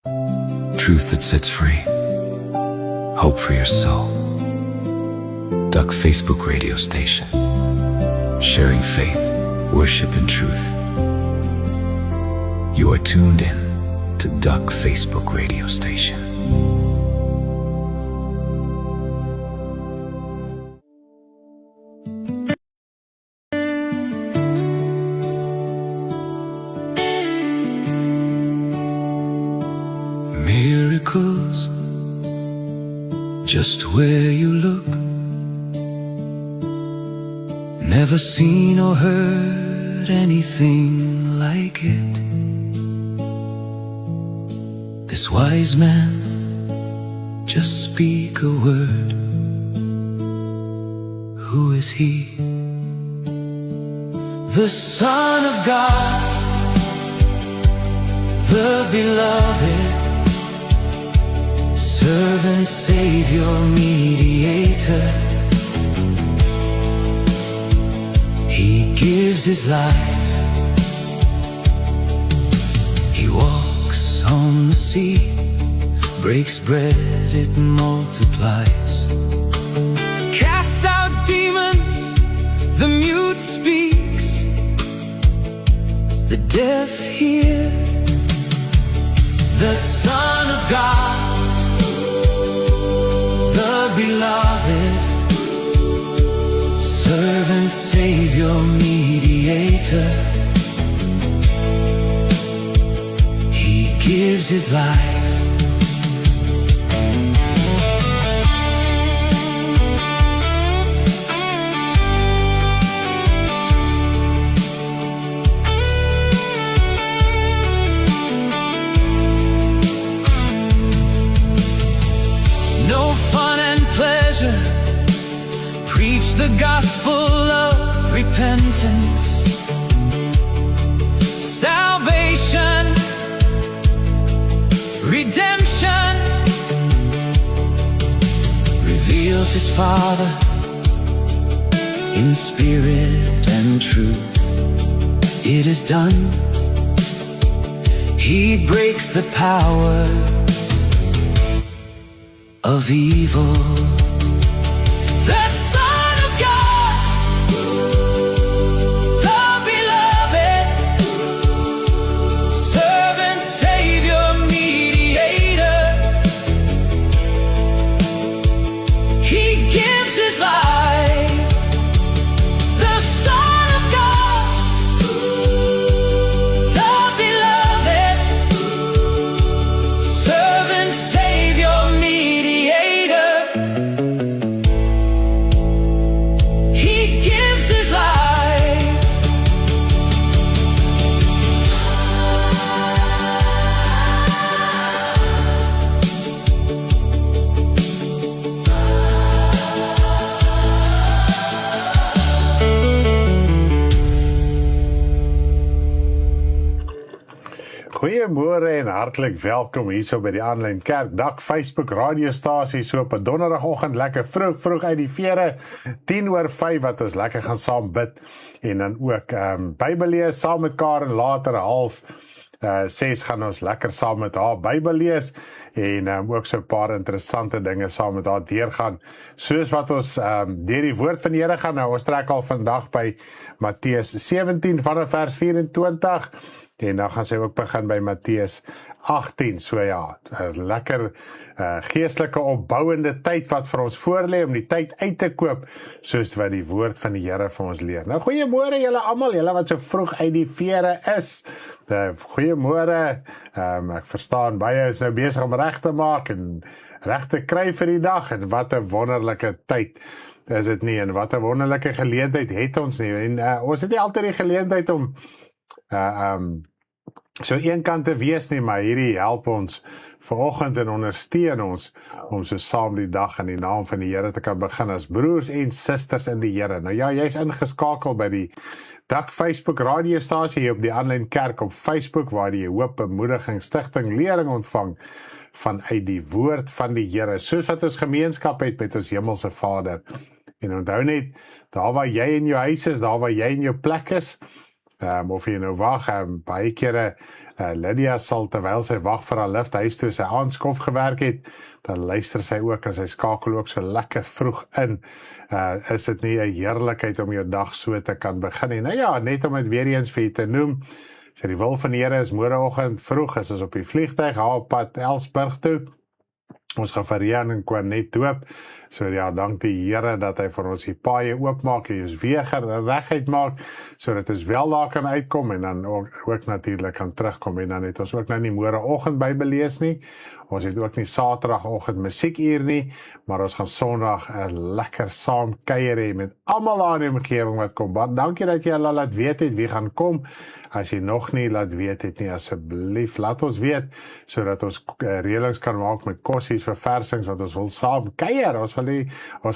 Truth that sets free. Hope for your soul. Duck Facebook radio station. Sharing faith, worship, and truth. You are tuned in to Duck Facebook radio station. Miracles, just where you look. Never seen or heard anything like it. This wise man, just speak a word. Who is he? The Son of God, the beloved, servant, Savior, mediator. He gives his life. He walks on the sea, breaks bread, it multiplies. Casts out demons, the mute speaks, the deaf hear. The Son of God, the beloved, servant, Savior, mediator. He gives his life. No fun and pleasure, preach the gospel of repentance, salvation, redemption. Reveals his Father in spirit and truth. It is done. He breaks the power of evil. The Son of God, the beloved, servant, Savior, mediator. He gives his life. The Son of God, the beloved, servant, Savior, mediator. He gives his life. Goeiemôre en hartlik welkom hierso by die Aanlyn Kerk Dak Facebook radiostasie so op 'n donderdagoggend lekker vroeg uit die vere 4:10 wat ons lekker gaan saam bid en dan ook Bybel lees saam met Karen later 5:30 gaan ons lekker saam met haar Bybel lees en ook so 'n paar interessante dinge saam met haar deurgaan soos wat ons deur die woord van die Here gaan. Nou ons trek al vandag by Matteus 17 vanaf vers 24 en dan gaan sy ook begin by Matteus 18, so ja, 'n lekker geestelike opbouende tyd wat vir ons voorlê om die tyd uit te koop, soos wat die woord van die Here vir ons leer. Nou, goeiemôre julle almal, julle wat so vroeg uit die vere is. Goeiemôre, ek verstaan, baie is nou besig om reg te maak en reg te kry vir die dag, en wat 'n wonderlike tyd is dit nie, en wat 'n wonderlike geleentheid het ons nie, en ons het nie altyd die geleentheid om so een kant te wees nie, maar hierdie help ons vanoggend en ondersteun ons om so saam die dag in die naam van die Here te kan begin as broers en susters in die Here. Nou ja, jy's ingeskakel by die Dak Facebook radiostasie hier op die Aanlyn Kerk op Facebook, waar jy hoop, bemoediging, stigting, lering ontvang vanuit die woord van die Here, soos wat ons gemeenskap het met ons hemelse Vader. En onthou net, daar waar jy in jou huis is, daar waar jy in jou plek is, of jy nou wag, baie kere, Lydia sal terwyl sy wag vir haar lift huis toe sy aanskof gewerk het, dan luister sy ook en sy skakel ook so lekker vroeg in. Is dit nie 'n heerlikheid om jou dag so te kan begin nie? Nou ja, net om dit weer eens vir jy te noem, so die wil van die Here is môreoggend vroeg, is ons op die vliegtuig, op pad Elsburg toe. Ons gaan vir Rian en Kwanet doop, so ja, dank die Here dat hy vir ons die paaie oopmaak en ons wege reguit maak, so dat ons wel daar kan uitkom en dan ook natuurlik kan terugkom en dan het ons ook nou nie môreoggend Bybel lees nie, ons het ook nie Saterdagoggend musiekuur nie, maar ons gaan Sondag 'n lekker saam kuier hê met almal aan die omgewing wat kom. Dankie dat jy al laat weet het wie gaan kom. As jy nog nie laat weet het nie, asseblief laat ons weet, sodat ons reëlings kan maak met kossies, verversings, want ons wil saam kuier. Ons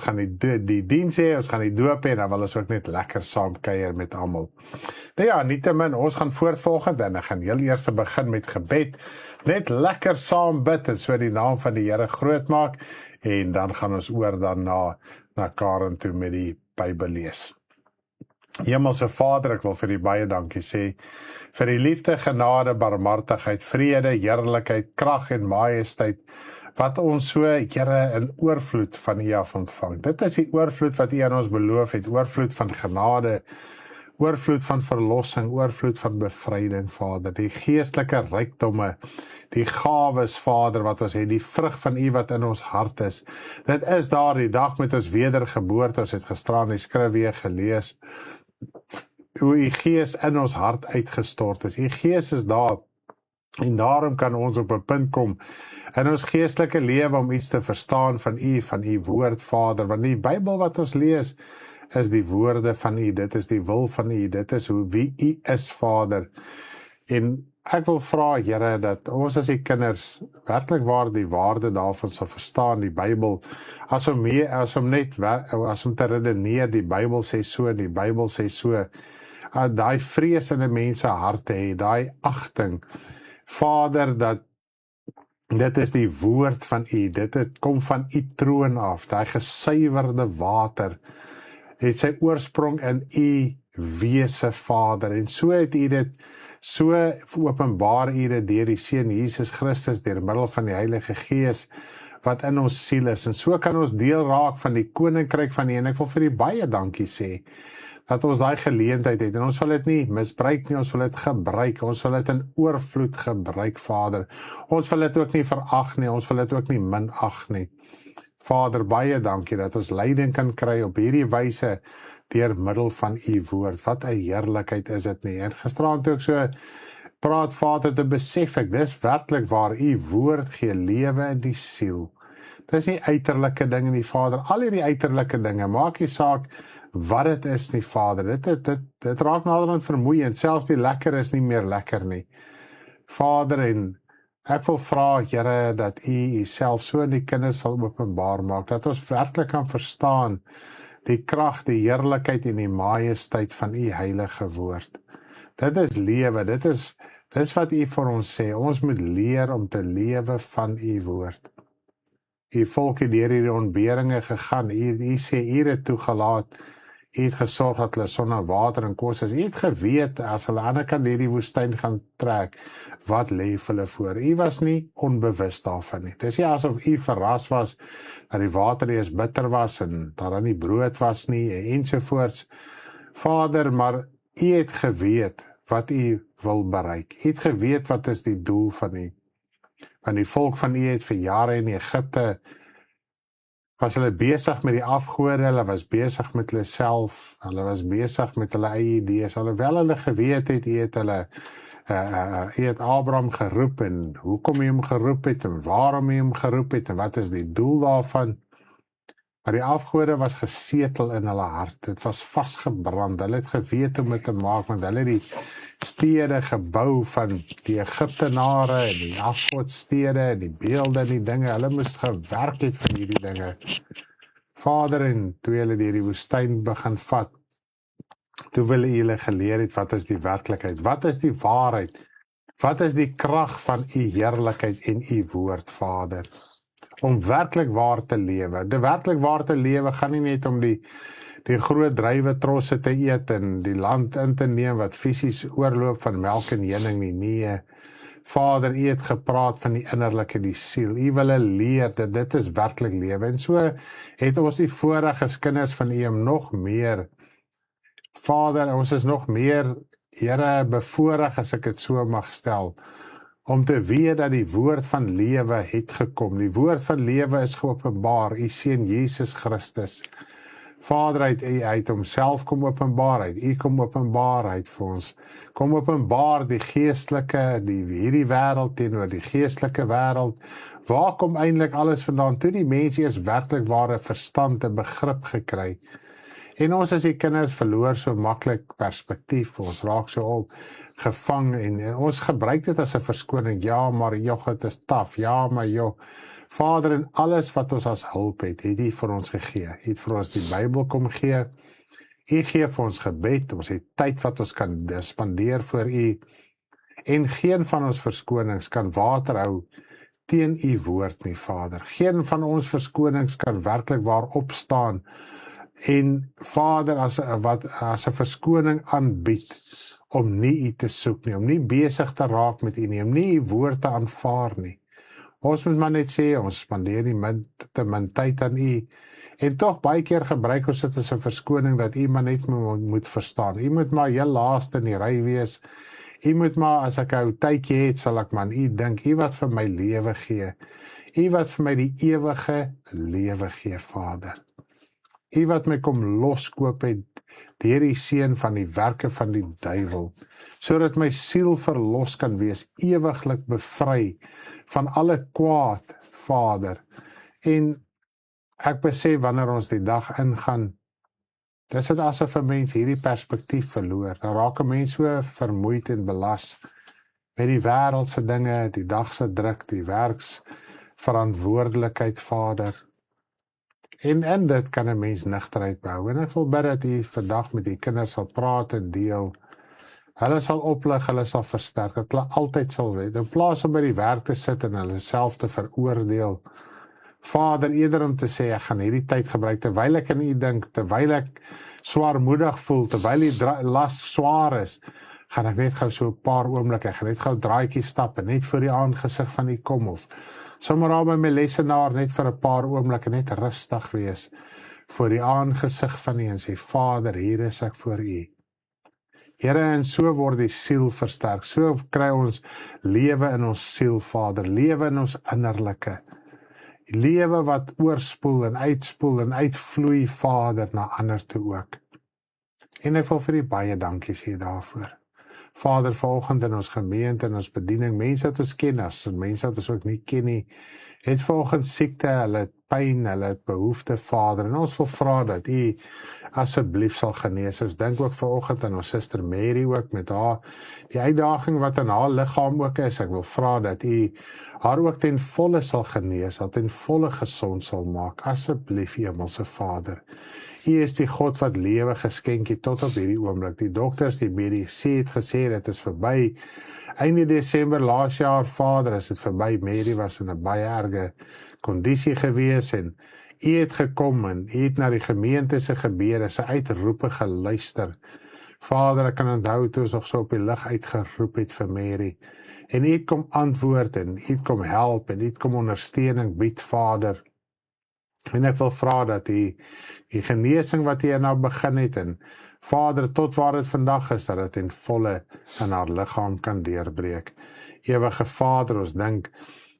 gaan die diens hê, ons gaan die doop hê, en dan wil ons ook net lekker saam kuier met almal. Nou ja, nietemin, ons gaan voortvolgend en ek gaan heel eers begin met gebed. Net lekker saam bid en so die naam van die Here groot maak, en dan gaan ons oor dan na Karen toe met die Bybel lees. Hemelse Vader, ek wil vir U baie dankie sê, vir die liefde, genade, barmhartigheid, vrede, heerlikheid, krag en majesteit, wat ons so, Here, in oorvloed van U af ontvang. Dit is die oorvloed wat U aan ons beloof het, oorvloed van genade, oorvloed van verlossing, oorvloed van bevryding, Vader, die geestelike rykdomme, die gawes, Vader, wat ons het, die vrug van U wat in ons hart is. Dit is daar die dag met ons wedergeboorte, ons het gisteraan die skrif weer gelees, hoe U Gees in ons hart uitgestort is. U Gees is daar, en daarom kan ons op 'n punt kom in ons geestelike lewe om iets te verstaan van U woord, Vader, want die Bybel wat ons lees, is die woorde van U, dit is die wil van U, dit is wie U is, Vader. En ek wil vra, Here, dat ons as die kinders werklik waar die waarde daarvan sal verstaan, die Bybel, as om te redeneer, die Bybel sê so, die Bybel sê so, daai vrees in 'n mens se harte hê, daai agting, Vader, dat dit is die woord van U, dit kom van U troon af, daai gesuiwerde water, het sy oorsprong in U wese, Vader, en so het U dit, so openbaar U dit deur die Seun Jesus Christus, deur middel van die Heilige Gees, wat in ons siel is, en so kan ons deel raak van die koninkryk van U, en ek wil vir U baie dankie sê, dat ons daai geleentheid het, en ons wil dit nie misbruik nie, ons wil dit gebruik, ons wil dit in oorvloed gebruik, Vader, ons wil dit ook nie verag nie, ons wil dit ook nie minag nie. Vader, baie dankie dat ons leiding kan kry op hierdie wyse deur middel van U woord. Wat 'n heerlikheid is dit nie. En gisteraan toe ek so praat, Vader, te besef ek, dis werklik waar U woord gee lewe in die siel. Dis nie uiterlike dinge nie, Vader. Al hierdie uiterlike dinge, maak nie saak wat dit is nie, Vader. Dit raak naderhand vermoeiend. Selfs die lekker is nie meer lekker nie. Vader, en ek wil vra, Here, dat U self so in die kinders sal openbaar maak, dat ons werklik kan verstaan die krag, die heerlikheid en die majesteit van U heilige woord. Dit is lewe, dit is wat U vir ons sê, ons moet leer om te lewe van U woord. U volk het deur hierdie ontberinge gegaan, U sê U het toegelaat, U het gesorg dat hulle sonder water en kos is. U het geweet, as hulle aan die ander kant hierdie woestyn gaan trek, wat lê vir hulle voor. U was nie onbewus daarvan nie. Dit is nie asof U verras was, dat die water eers bitter was, en dat daar nie brood was nie, ensovoorts. Vader, maar U het geweet wat U wil bereik. U het geweet wat is die doel van U. Want die volk van U het vir jare in Egipte, was hulle besig met die afgode, hulle was besig met hulle self, hulle was besig met hulle eie idees, alhoewel hulle geweet het, U het Abraham geroep, en hoekom U hom geroep het, en waarom U hom geroep het, en wat is die doel daarvan. Maar die afgode was gesetel in hulle hart, het was vasgebrand, hulle het geweet om dit te maak, want hulle het die stede gebou van die Egiptenare, en die afgodstede, en die beelde en die dinge, hulle moes gewerk het vir hierdie dinge. Vader, en toe hulle die woestyn begin vat, toe wil hulle geleer het, wat is die werklikheid, wat is die waarheid, wat is die krag van U heerlikheid en U woord, Vader, om werklik waar te lewe. De werklik waar te lewe gaan nie net om die die groot druiwetrosse te eet en die land in te neem wat fisies oorloop van melk en honing nie. Nee, Vader, U het gepraat van die innerlike, die siel. U wil leer dat dit is werklik lewe. En so het ons die voorreg as kinders van U om nog meer, Vader, ons is nog meer, Here, bevoorreg as ek dit so mag stel, om te weet dat die woord van lewe het gekom. Die woord van lewe is geopenbaar, U Seun Jesus Christus. Vader, uit homself kom openbaar, U kom openbaar vir ons. Kom openbaar die geestelike, hierdie wêreld teenoor die geestelike wêreld. Waar kom eintlik alles vandaan? Toe die mense eers werklik ware verstand en begrip gekry. En ons as die kinders verloor so maklik perspektief, ons raak so op gevang en ons gebruik dit as 'n verskoning. Ja, maar joh, dit is taaf. Ja, maar joh. Vader, en alles wat ons as hulp het U vir ons gegee. U het vir ons die Bybel kom gee. U gee vir ons gebed, ons het tyd wat ons kan spandeer voor U. En geen van ons verskonings kan water hou teen U woord nie, Vader. Geen van ons verskonings kan werklik waar opstaan en Vader as 'n verskoning aanbied om nie U te soek nie, om nie besig te raak met U nie, om nie U woord te aanvaar nie. Ons moet maar net sê, ons spandeer nie te min tyd aan U, en tog baie keer gebruik ons dit as 'n verskoning dat U maar net moet verstaan. U moet maar heel laaste in die ry wees. U moet maar, as ek 'n ou tydjie het, sal ek maar aan U dink. U wat vir my lewe gee. U wat vir my die ewige lewe gee, Vader. U wat my kom loskoop het deur die seën van die werke van die duiwel, sodat my siel verlos kan wees, ewiglik bevry van alle kwaad, Vader. En ek besef wanneer ons die dag ingaan, dis dit asof 'n mens hierdie perspektief verloor. Dan raak 'n mens so vermoeid en belas met die wêreldse dinge, die dagse druk, die werksverantwoordelikheid, Vader. En in dit kan 'n mens nigterheid behou. En ek wil bid dat U vandag met die kinders sal praat en deel. Hulle sal oplig, hulle sal versterk, dat hulle altyd sal weet. In plaas om by die werk te sit en hulle self te veroordeel, Vader, eerder om te sê, ek gaan hierdie tyd gebruik, terwyl ek aan U dink, terwyl ek swaarmoedig voel, terwyl die las swaar is, gaan ek net gou so 'n paar oomblikke, ek gaan net gou draaitjie stap en net voor die aangesig van U kom, of sommer al by my lesenaar net vir 'n paar oomblikke net rustig wees voor die aangesig van U en sê, Vader, hier is ek voor U. Here, en so word die siel versterk, so kry ons lewe in ons siel, Vader, lewe in ons innerlike, lewe wat oorspoel en uitvloei, Vader, na ander toe ook. En ek wil vir U baie dankie sê daarvoor. Vader, vanoggend in ons gemeente, in ons bediening, mense wat ons ken as, en mense wat ons ook nie ken nie, het vanoggend siekte, hulle het pyn, hulle het behoefte, Vader, en ons wil vra dat U asseblief sal genees. Ons dink ook vanoggend aan ons suster Mary ook, met haar, die uitdaging wat in haar liggaam ook is. Ek wil vra dat U haar ook ten volle sal genees, haar ten volle gesond sal maak, asseblief, Hemelse Vader. U is die God wat lewe geskenk het tot op hierdie oomblik. Die dokters, die mediese het gesê, dit is verby. Einde Desember laas jaar, Vader, is dit verby. Mary was in 'n baie erge kondisie gewees, en U het gekom, en U het na die gemeente se gebede, sy uitroepe geluister. Vader, ek kan onthou toe ons nog so op die lig uitgeroep het vir Mary, en U het kom antwoord, en U het kom help, en U het kom ondersteuning bied, Vader. En ek wil vra dat die genesing wat U nou begin het, en Vader, tot waar dit vandag is, dat dit in volle in haar liggaam kan deurbreek. Ewige Vader, ons dink,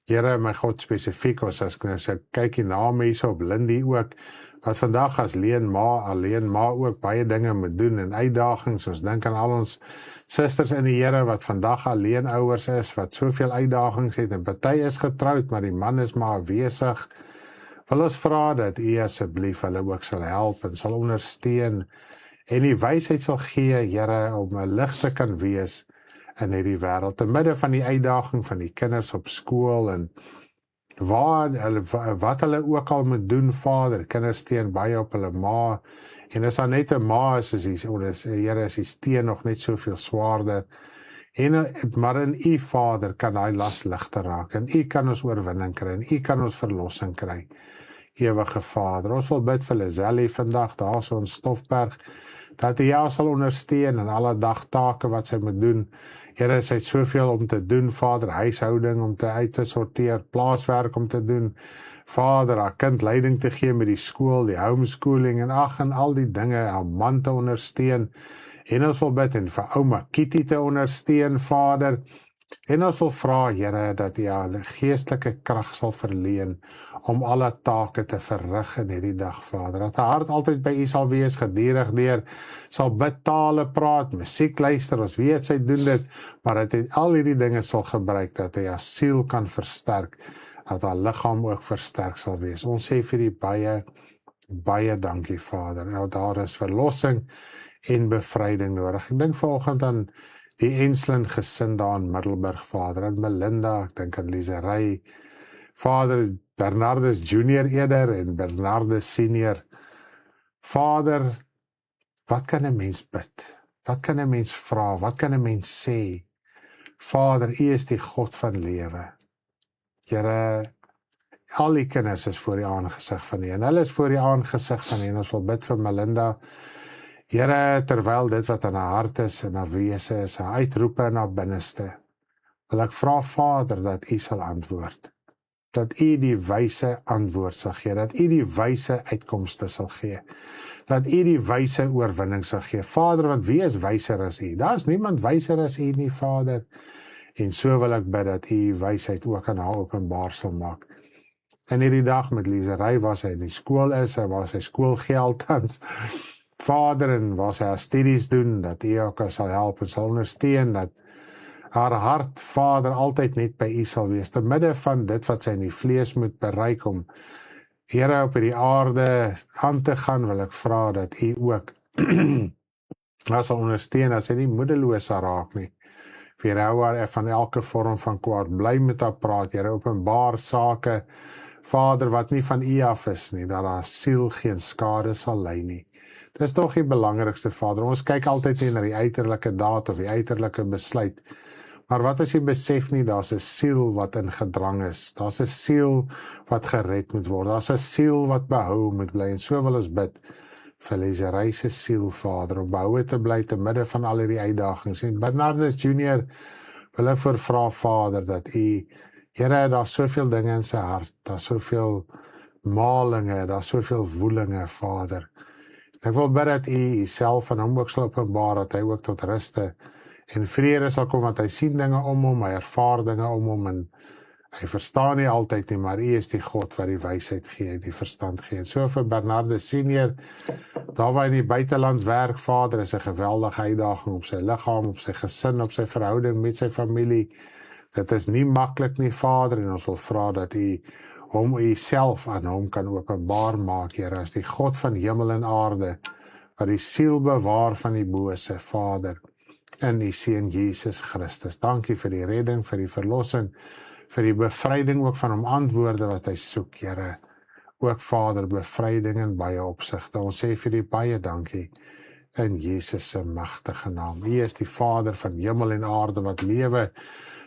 Here, my God, spesifiek, as ek kyk die name hier op Lindy ook, wat vandag as alleen ma ook baie dinge moet doen, en uitdagings, ons dink aan al ons susters in die Here, wat vandag alleen ouers is, wat soveel uitdagings het, en party is getroud, maar die man is maar afwesig. Wil ons vra dat U asseblief hulle ook sal help, en sal ondersteun, en die wysheid sal gee, Here, om 'n lig te kan wees in hierdie wêreld, te midde van die uitdaging van die kinders op skool, en wat hulle ook al moet doen, Vader. Kinders steun baie op hulle ma, en as daar net 'n ma is, Here, is die steen nog net soveel swaarder, maar in U, Vader, kan daai las ligter raak, en U kan ons oorwinning kry, en U kan ons verlossing kry. ewige Vader. Ons wil bid vir Lizelle vandag, daar so in Stoffberg, dat hy jou sal ondersteun in alle dagtake wat sy moet doen. Here, sy het soveel om te doen, Vader, huishouding om te uit te sorteer, plaaswerk om te doen, Vader, haar kind leiding te gee met die skool, die homeschooling en al die dinge, haar man te ondersteun. En ons wil bid en vir ouma Kitty te ondersteun, Vader. En ons wil vra, Here, dat jy haar geestelike krag sal verleen om alle take te verrig in hierdie dag, Vader. Dat haar hart altyd by U sal wees, gedurig deur, sal bid, tale praat, musiek luister, ons weet sy doen dit, maar dat hy al hierdie dinge sal gebruik, dat hy haar siel kan versterk, dat haar liggaam ook versterk sal wees. Ons sê vir die baie dankie, Vader. Nou daar is verlossing en bevryding nodig. Ek dink vanoggend aan die Enslin gesin daar in Middelburg, Vader, en Melinda, ek dink aan Liserey, Vader, Bernardus Junior eerder en Bernardus Senior. Vader, wat kan 'n mens bid? Wat kan 'n mens vra? Wat kan 'n mens sê? Vader, U is die God van lewe. Here, al die kinders is voor die aangesig van U, en hulle is voor die aangesig van U, en ons wil bid vir Melinda. Here, terwyl dit wat in haar hart is en haar wese is, haar uitroepe in haar binneste, wil ek vra, Vader, dat U sal antwoord. Dat U die wyse antwoord sal gee, dat U die wyse uitkomste sal gee, dat U die wyse oorwinning sal gee. Vader, want wie is wyser as U? Daar is niemand wyser as U nie, Vader. En so wil ek bid dat U wysheid ook aan haar openbaar sal maak. En hierdie dag met Liserey, waar sy in die skool is, en waar sy skoolgeld tans, Vader, en waar sy haar studies doen, dat U ook sal help en sal ondersteun, dat haar hart, Vader, altyd net by U sal wees, te midde van dit wat sy in die vlees moet bereik om, Here, op die aarde aan te gaan, wil ek vra dat U ook haar sal ondersteun, dat sy nie moedeloos sal raak nie. Weerhou haar van elke vorm van kwaad, bly met haar praat, Here, openbaar sake, Vader, wat nie van U af is nie, dat haar siel geen skade sal ly nie. Dis tog die belangrikste, Vader. Ons kyk altyd nie na die uiterlike daad of die uiterlike besluit. Maar wat as jy besef nie, daar's 'n siel wat in gedrang is. Daar's 'n siel wat gered moet word. Daar's 'n siel wat behou moet bly. En so wil ons bid vir Liserey se siel, Vader, om behoue te bly te midde van al hierdie uitdagings. En Bernardus Junior wil ek vra, Vader, dat U, Here, daar's soveel dinge in sy hart. Daar's soveel malinge, daar's soveel woelinge, Vader. Ek wil bid dat U self aan hom ook sal openbaar, dat hy ook tot ruste en vrede sal kom, want hy sien dinge om hom, hy ervaar dinge om hom, en hy verstaan nie altyd nie, maar U is die God wat die wysheid gee, die verstand gee. En so vir Bernardus Senior, daar waar hy in die buiteland werk, Vader, is 'n geweldige uitdaging op sy liggaam, op sy gesin, op sy verhouding met sy familie. Dit is nie maklik nie, Vader, en ons wil vra dat U self aan hom kan openbaar maak, Here, as die God van hemel en aarde, wat die siel bewaar van die bose, Vader, in U Seun Jesus Christus. Dankie vir die redding, vir die verlossing, vir die bevryding ook van hom antwoorde wat hy soek, Here. Ook, Vader, bevryding in baie opsigte. Ons sê vir die baie dankie in Jesus se magtige naam. U is die Vader van hemel en aarde wat lewe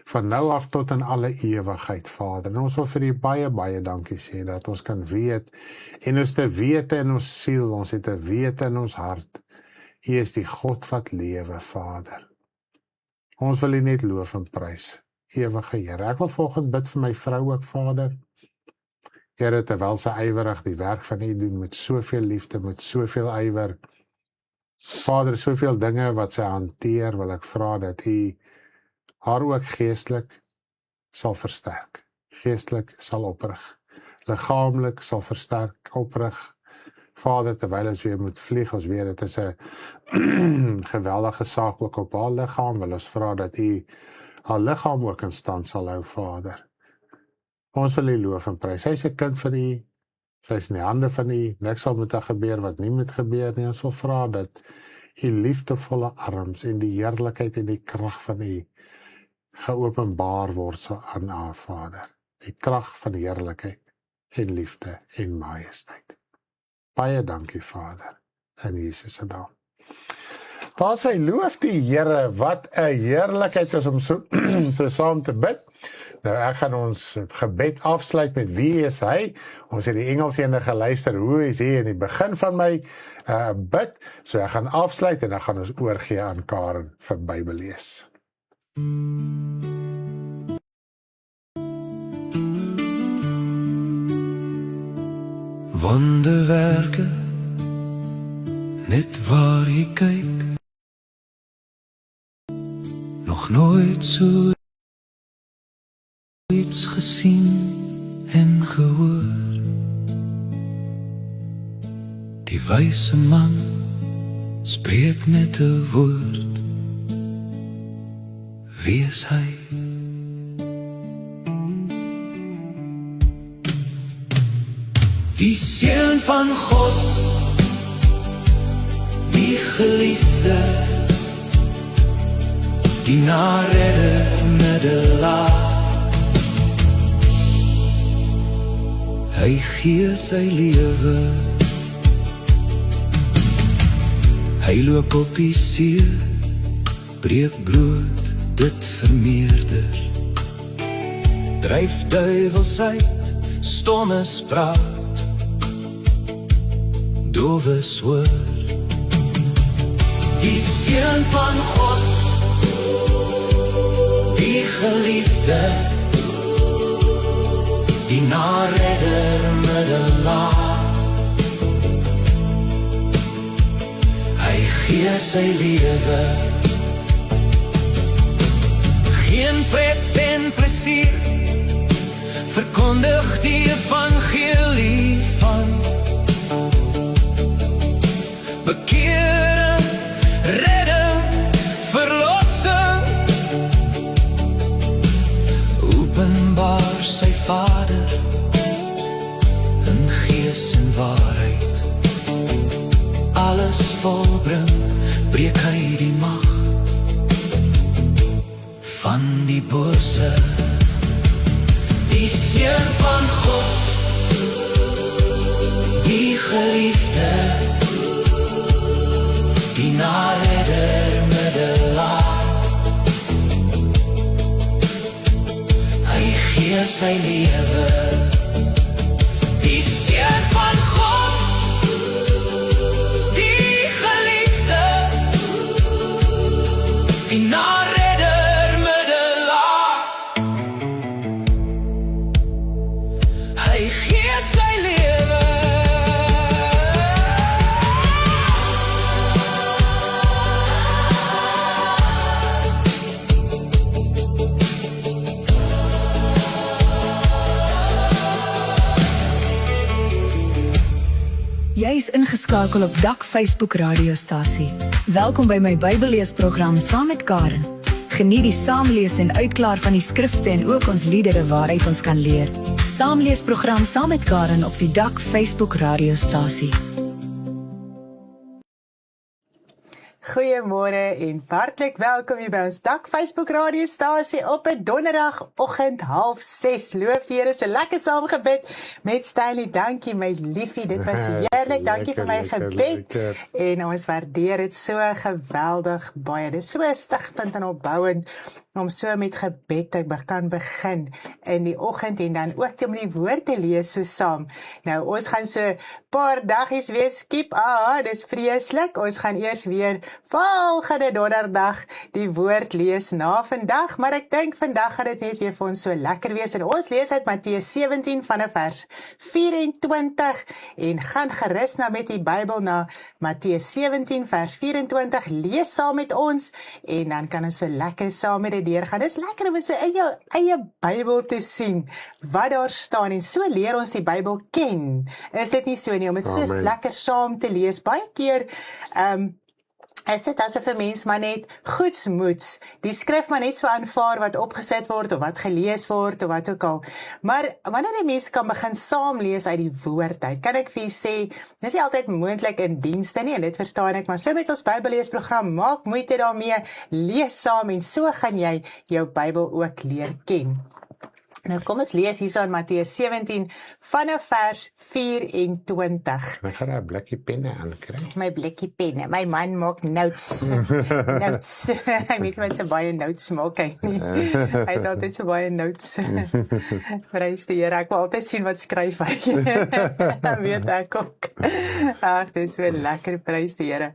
van nou af tot in alle ewigheid, Vader. En ons wil vir U baie dankie sê, dat ons kan weet, en ons te wete in ons siel, ons het te wete in ons hart, U is die God wat lewe, Vader. Ons wil U net loof en prys, ewige Here. Ek wil vanoggend bid vir my vrou ook, Vader. Here, terwyl sy ywerig die werk van U doen, met soveel liefde, met soveel ywer, Vader, soveel dinge wat sy hanteer, wil ek vra dat U haar ook geestelik sal versterk, geestelik sal oprig, liggaamlik sal versterk, oprig. Vader, terwyl ons weer moet vlieg, ons weet, dit is 'n geweldige saak ook op haar liggaam, wil ons vra dat U haar liggaam ook in stand sal hou, Vader. Ons wil U loof en prys. Sy is 'n kind van U, sy is in die hande van U, niks sal met haar gebeur wat nie moet gebeur nie. Ons wil vra dat U liefdevolle arms en die heerlikheid en die krag van U geopenbaar word so aan haar, Vader. Die krag van heerlikheid en liefde en majesteit. Baie dankie, Vader, in Jesus se naam. Daar sê, loof die Here, wat 'n heerlikheid is om so saam te bid. Nou ek gaan ons gebed afsluit met wie is hy? Ons het die Engels ene geluister, hoe is hy in die begin van my bid, so ek gaan afsluit en dan gaan ons oorgee aan Karen vir Bybellees. Wonderwerke, net waar jy kyk, nog nooit so iets gesien en gehoor. Die wyse man spreek net 'n woord. Wie is hy? Die Seun van God, die geliefde, die naredder middelaar. Hy gee sy lewe, hy loop op die see, breek brood, dit vermeerder. Dryf duivels uit, stommes praat, dowes hoor. Die Seun van God, die geliefde, die naredder middelaar. Hy gee sy lewe, geen pret en plesier, verkondig die evangelie van bekering, redding, verlossing. Openbaar sy Vader in gees en waarheid. Alles volbring, breek hy die mag van die bose. Die Seun van God, die geliefde, die naredder middelaar. Hy gee sy lewe, die Seun van God, die geliefde, die naredder middelaar. Hy gee sy lewe. Jy is ingeskakel op Dak Facebook radiostasie. Welkom by my Bybelleesprogram saam met Karen. Geniet die saamlees en uitklaar van die skrifte en ook ons liedere waaruit ons kan leer. Saamleesprogram saam met Karen op die Dak Facebook radiostasie. Goeiemôre en hartlik welkom hier by ons Dak Facebook radiostasie op 'n donderdagoggend 5:30. Loof die Here, so lekker saam gebid met Stanley. Dankie my liefie, dit was heerlik. Dankie vir my gebed. En ons waardeer dit so geweldig baie. Dit is so stigtend en opbouend om so met gebed te kan begin in die oggend en dan ook om die woord te lees so saam. Nou, ons gaan so paar dagies weer skiep. Dis vreeslik. Ons gaan eers weer volgende donderdag die woord lees na vandag, maar ek dink vandag gaan dit net weer vir ons so lekker wees. En ons lees uit Matteus 17 vanaf vers 24 en gaan gerus nou met die Bybel na Matteus 17 vers 24. Lees saam met ons en dan kan ons so lekker saam met dit deurgaan. Dis lekker om in jou eie Bybel te sien wat daar staan en so leer ons die Bybel ken. Is dit nie so nie, om dit so lekker saam te lees? Baie keer is dit asof 'n mens maar net goedsmoeds die skrif maar net so aanvaar wat opgeset word of wat gelees word of wat ook al. Maar wanneer 'n mens kan begin saam lees uit die woord uit, kan ek vir julle sê, dis nie altyd moontlik in dienste nie en dit verstaan ek, maar so met ons Bybelleesprogram, maak moeite daarmee, lees saam en so gaan jy jou Bybel ook leer ken. Nou kom ons lees hierso in Matteus 17 vanaf vers 24. Ek gaan 'n blikkie penne aankry. My blikkie penne. My man maak notes. Notes. Hy weet wat so baie notes maak hy nie. Hy het altyd so baie notes. Prys die Here. Ek wil altyd sien wat skryf hy. Dan weet ek ook. Ag, dis so lekker, prys die Here.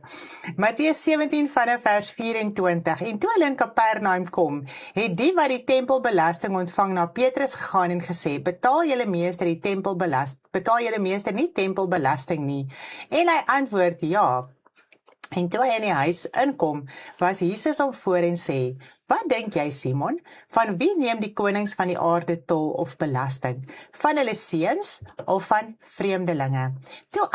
Matteus 17 vanaf vers 24. En toe hulle in Kapernaum kom, het die wat die tempelbelasting ontvang na Petrus gegaan en gesê: "Betaal julle meester die tempelbelasting? Betaal julle meester nie tempelbelasting nie?" En hy antwoord: "Ja." En toe hy in die huis inkom, was Jesus hom voor en sê: "Wat dink jy, Simon? Van wie neem die konings van die aarde tol of belasting? Van hulle seuns of van vreemdelinge?" Toe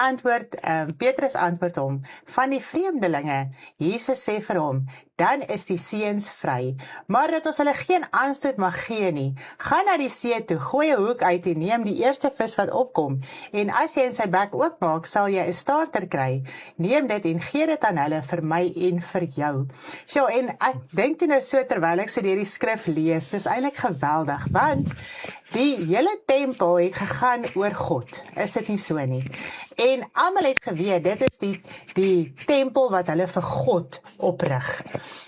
Petrus antwoord hom: "Van die vreemdelinge." Jesus sê vir hom: "Dan is die seuns vry. Maar dat ons hulle geen aanstoot mag gee nie, gaan na die see toe, gooi 'n hoek uit en neem die eerste vis wat opkom. En as jy in sy bek oopmaak, sal jy 'n starter kry. Neem dit en gee dit aan hulle vir my en vir jou." So, en ek dink toe nou so terwyl ek so deur die skrif lees, dis eintlik geweldig, want die hele tempel het gegaan oor God. Is dit nie so nie? En almal het geweet, dit is die tempel wat hulle vir God oprig.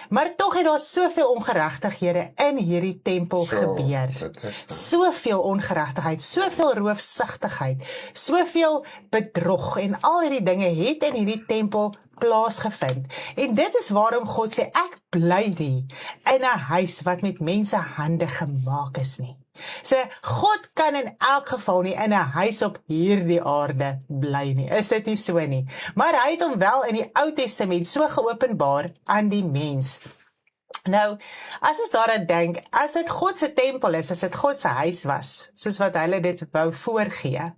Maar tog het daar soveel ongeregtighede in hierdie tempel gebeur. Soveel ongeregtigheid, soveel roofsigtigheid, soveel bedrog en al hierdie dinge het in hierdie tempel plaasgevind. En dit is waarom God sê, ek bly nie in 'n huis wat met mense hande gemaak is nie. So, God kan in elk geval nie in 'n huis op hierdie aarde bly nie. Is dit nie so nie? Maar hy het hom wel in die Ou Testament so geopenbaar aan die mens. Nou, as ons daaraan dink, as dit God se tempel is, as dit God se huis was, soos wat hulle dit wou voorgee,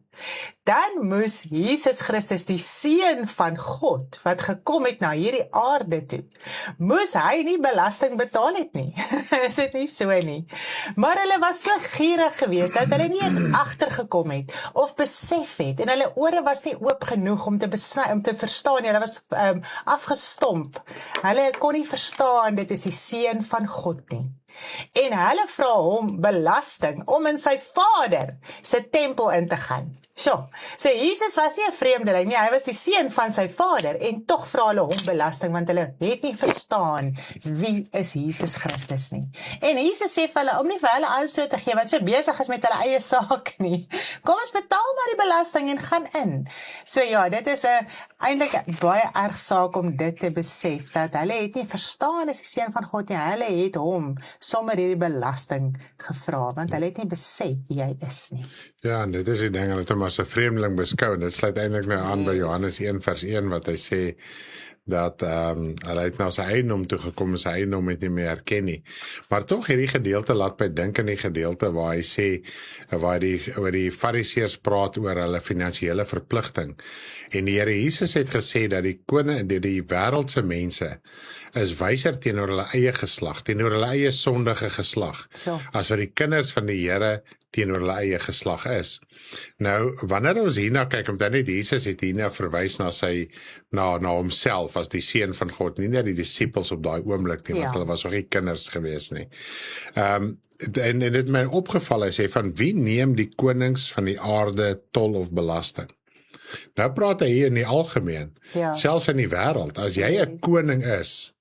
dan moes Jesus Christus, die Seun van God, wat gekom het na hierdie aarde toe, moes hy nie belasting betaal het nie. Is dit nie so nie? Maar hulle was so gierig geweest, dat hulle nie eens agtergekom het, of besef het, en hulle ore was nie oop genoeg om te verstaan nie, hulle was afgestomp. Hulle kon nie verstaan, dit is die Seun van God nie. En hulle vra hom belasting om in sy Vader se tempel in te gaan. So Jesus was nie 'n vreemdeling nie, hy was die seun van sy Vader, en tog vra hulle hom belasting, want hulle het nie verstaan wie is Jesus Christus nie. En Jesus sê vir hulle, om nie vir hulle aanstoot te gee, wat so besig is met hulle eie saak nie. Kom ons betaal maar die belasting en gaan in. So ja, dit is eintlik 'n baie erg saak om dit te besef, dat hulle het nie verstaan as die seun van God nie, hulle het hom sommer hierdie belasting gevra, want hulle het nie besef wie hy is nie. Ja, en dit is die ding, dat hom as 'n vreemdeling beskou, en dit sluit eintlik nou aan by Johannes 1 vers 1, wat hy sê, dat hulle het na sy eiendom toe gekom, en sy eiendom het nie meer herken nie. Maar tog hierdie gedeelte laat my dink in die gedeelte waar hy sê, waar die fariseërs praat oor hulle finansiële verpligting. En die Here Jesus het gesê dat die wêreldse mense is wyser teenoor hulle eie geslag, teenoor hulle eie sondige geslag, as wat die kinders van die Here teenoor hulle eie geslag is. Nou, wanneer ons hierna kyk, omdat net Jesus het hierna verwys na homself as die seun van God, nie net die disippels op daai oomblik nie, want hulle was nog nie kinders gewees nie. En dit het my opgeval, hy sê, van wie neem die konings van die aarde tol of belasting? Nou praat hy hier in die algemeen, selfs in die wêreld, as jy 'n koning is,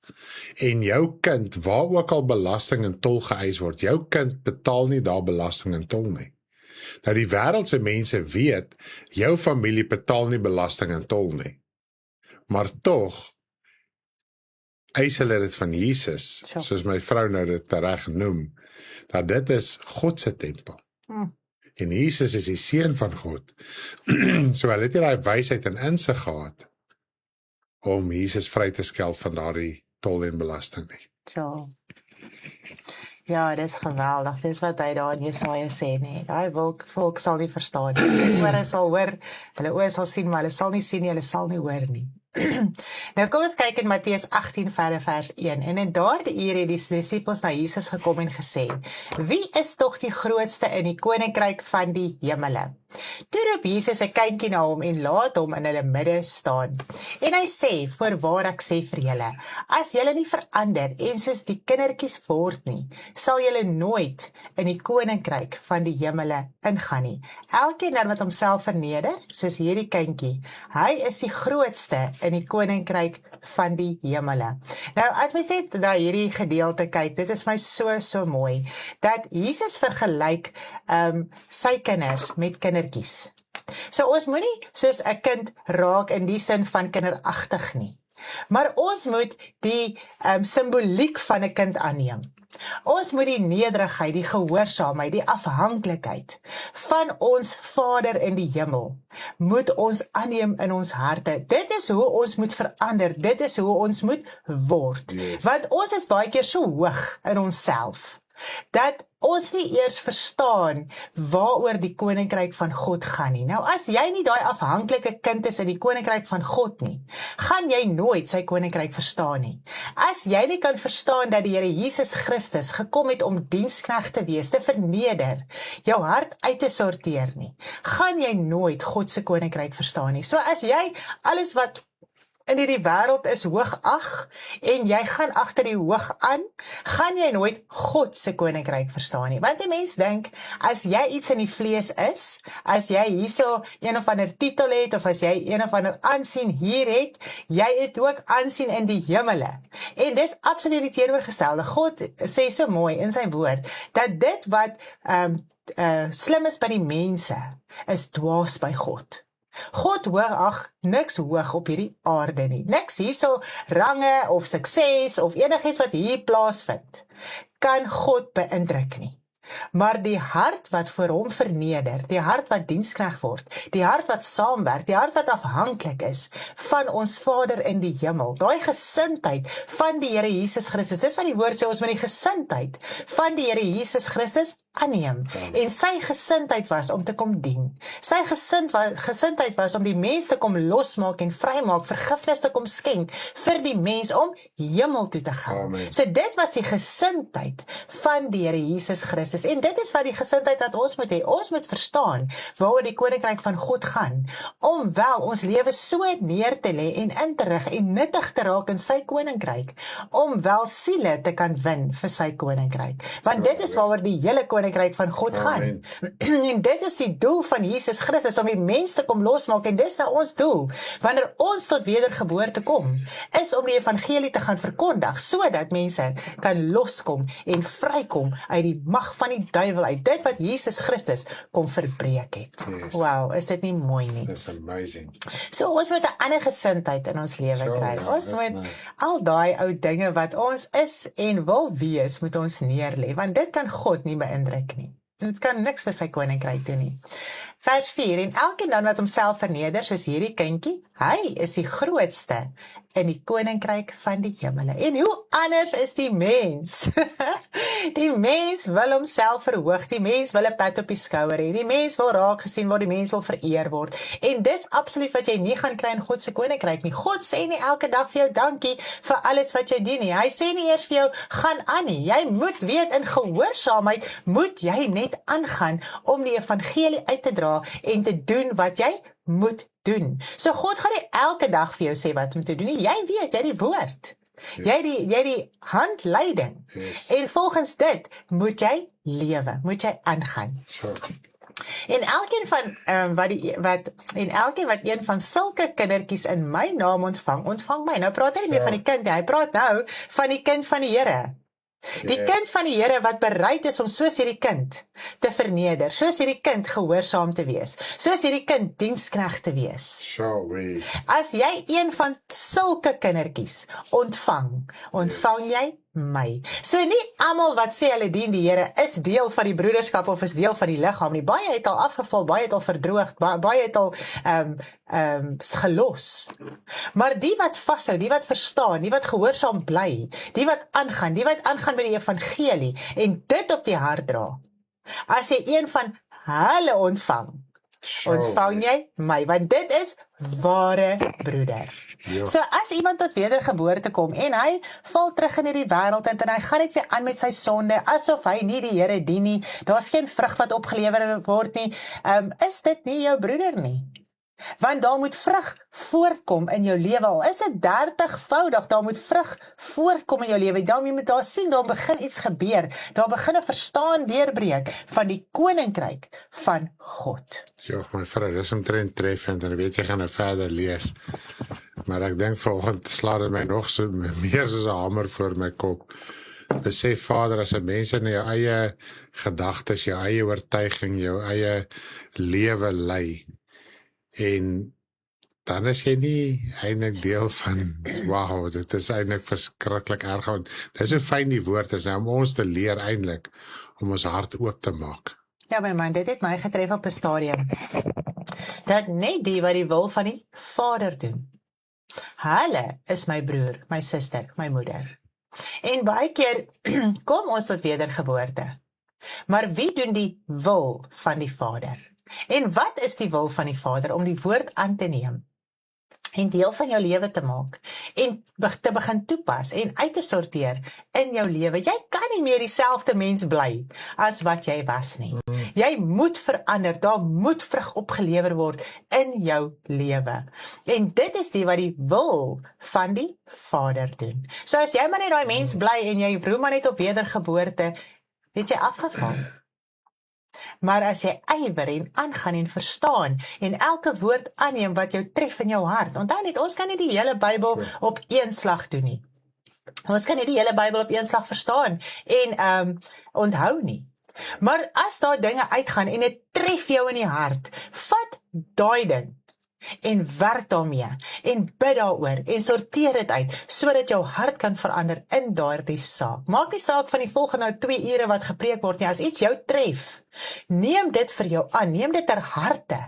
en jou kind, waar ook al belasting en tol geëis word, jou kind betaal nie daar belasting en tol nie. Nou die wêreldse mense weet, jou familie betaal nie belasting en tol nie. Maar tog, eis hulle dit van Jesus, soos my vrou nou dit reg noem, dat dit is God se tempel. En Jesus is die seun van God. So hulle het nie daai wysheid en insig gehad, om Jesus vry te skel van daardie tol en belasting nie. Ja, dit is geweldig, dit is wat hy daar in Jesaja sê, nee, daai volk sal nie verstaan nie, hulle ore sal hoor, hulle oë sal sien, maar hulle sal nie sien nie, hulle sal nie hoor nie. Nou kom ons kyk in Matteus 18 vers 1. En in daardie uur het die disippels na Jesus gekom en gesê: Wie is tog die grootste in die koninkryk van die hemele? Toe roep Jesus 'n kindjie na hom en laat hom in hulle midde staan. En hy sê: Voorwaar ek sê vir julle, as julle nie verander en soos die kindertjies word nie, sal julle nooit in die koninkryk van die hemele ingaan nie. Elkeen dan wat homself verneder, soos hierdie kindjie, hy is die grootste in die koninkryk van die hemele. Nou, as mens net na hierdie gedeelte kyk, dit is my so mooi, dat Jesus vergelyk sy kinders met kindertjies. So ons moet nie soos 'n kind raak in die sin van kinderagtig nie. Maar ons moet die simboliek van 'n kind aanneem. Ons moet die nederigheid, die gehoorsaamheid, die afhanklikheid van ons Vader in die hemel, moet ons aanneem in ons harte. Dit is hoe ons moet verander, dit is hoe ons moet word. Yes. Want ons is baie keer so hoog in onsself, dat ons nie eers verstaan waaroor die koninkryk van God gaan nie. Nou, as jy nie daai afhanklike kind is in die koninkryk van God nie, gaan jy nooit sy koninkryk verstaan nie. As jy nie kan verstaan dat die Here Jesus Christus gekom het om diensknegt te wees, te verneder, jou hart uit te sorteer nie, gaan jy nooit God se koninkryk verstaan nie. So as jy alles wat in hierdie wêreld is hoog ag, en jy gaan agter die hoog aan, gaan jy nooit God se koninkryk verstaan nie. Want die mens dink, as jy iets in die vlees is, as jy hierso een of ander titel het, of as jy een of ander aansien hier het, jy het ook aansien in die hemele. En dis absoluut die teenoorgestelde. God sê so mooi in sy woord, dat dit wat slim is by die mense, is dwaas by God. God ag niks hoog op hierdie aarde nie. Niks hierso range of sukses of enigiets wat hier plaasvind, kan God beïndruk nie. Maar die hart wat vir hom verneder, die hart wat diensknegt word, die hart wat saamwerk, die hart wat afhanklik is van ons Vader in die hemel, daai gesindheid van die Here Jesus Christus, dis wat die woord sê, ons moet die gesindheid van die Here Jesus Christus aanneem. En sy gesindheid was om te kom dien. Sy gesindheid was om die mens te kom losmaak en vrymaak, vergifnis te kom skenk vir die mens om hemel toe te gaan. Amen. So dit was die gesindheid van die Here Jesus Christus. En dit is wat die gesindheid wat ons moet hê. Ons moet verstaan waaroor die koninkryk van God gaan, om wel ons lewe so neer te lê en in te rig en nuttig te raak in sy koninkryk, om wel siele te kan win vir sy koninkryk. Want dit is waaroor die hele koninkryk van God gaan. En dit is die doel van Jesus Christus, om die mens te kom losmaak, en dis nou ons doel, wanneer ons tot wedergeboorte kom, is om die evangelie te gaan verkondig, sodat mense kan loskom en vrykom uit die mag van die duiwel, uit dit wat Jesus Christus kom verbreek het. Yes. Wow, is dit nie mooi nie? That's amazing. So ons moet 'n ander gesindheid in ons lewe Sure, kry. ja, Ons that's moet nice. al daai ou dinge wat ons is en wil wees, moet ons neerlê, want dit kan God nie beïndruk nie. En dit kan niks vir sy koninkryk doen nie. Vers 4, en elkeen dan wat homself verneder, soos hierdie kindjie, hy is die grootste in die koninkryk van die hemele. En hoe anders is die mens? Die mens wil homself verhoog, die mens wil 'n pat op die skouer hê, die mens wil raak gesien word, die mens wil vereer word. En dis absoluut wat jy nie gaan kry in God se koninkryk nie. God sê nie elke dag vir jou dankie vir alles wat jy doen nie. Hy sê nie eers vir jou gaan aan nie. Jy moet weet, in gehoorsaamheid moet jy net aangaan om die evangelie uit te dra en te doen wat jy moet doen. So God gaan nie elke dag vir jou sê wat om te doen nie. Jy weet, jy die woord. Jy die handleiding. Yes. En volgens dit moet jy lewe, moet jy aangaan. Sure. En elkeen wat een van sulke kindertjies in my naam ontvang my. Nou praat hy nie meer van die kind, hy praat nou van die kind van die Here. Die kind van die Here wat bereid is om soos hierdie kind te verneder, soos hierdie kind gehoorsaam te wees, soos hierdie kind diensknegt te wees. Shall we? As jy een van sulke kindertjies ontvang jy my. So nie almal wat sê hulle dien die Here is deel van die broederskap of is deel van die liggaam nie. Baie het al afgeval, baie het al verdroog, baie het al gelos. Maar die wat vashou, die wat verstaan, die wat gehoorsaam bly, die wat aangaan met die evangelie en dit op die hart dra. As jy een van hulle ontvang, Ontvang jy my, want dit is ware broeder. Ja. So as iemand tot wedergeboorte kom en hy val terug in hierdie wêreld en hy gaan net weer aan met sy sonde, asof hy nie die Here dien nie, daar's geen vrug wat opgelewer word nie, is dit nie jou broeder nie. Want daar moet vrug voortkom in jou lewe, al is dit 30voudig, daar moet vrug voortkom in jou lewe, dan moet daar sien, daar begin iets gebeur, daar begin 'n verstaan deurbreek van die koninkryk van God. Ja, my vrou, dis omtrent treffend, en weet jy, gaan nou verder lees, maar ek dink vanoggend sla dit my nog so meer soos 'n hamer voor my kop. Besef Vader, as 'n mens in jou eie gedagtes, jou eie oortuiging, jou eie lewe lei, en dan is jy nie eintlik deel van, wow, dit is eintlik verskriklik erg, want dit is so fyn die woord is nou om ons te leer eintlik, om ons hart oop te maak. Ja, my man, dit het my getref op 'n stadium, dat net die wat die wil van die Vader doen, hulle is my broer, my suster, my moeder. En baie keer kom ons tot wedergeboorte, maar wie doen die wil van die Vader? En wat is die wil van die Vader? Om die woord aan te neem en deel van jou lewe te maak en te begin toepas en uit te sorteer in jou lewe. Jy kan nie meer dieselfde mens bly as wat jy was nie. Jy moet verander, daar moet vrug opgelewer word in jou lewe. En dit is die wat die wil van die Vader doen. So as jy maar net daai mens bly en jy roem maar net op wedergeboorte, het jy afgeval. Maar as jy ywer en aangaan en verstaan en elke woord aanneem wat jou tref in jou hart, onthou net, ons kan nie die hele Bybel op een slag doen nie. Ons kan nie die hele Bybel op een slag verstaan en onthou nie. Maar as daar dinge uitgaan en dit tref jou in die hart, vat daai ding en werk daarmee en bid daaroor en sorteer dit uit sodat jou hart kan verander in daardie saak. Maak nie saak van die volgende 2 ure wat gepreek word nie. As iets jou tref, neem dit vir jou aan, neem dit ter harte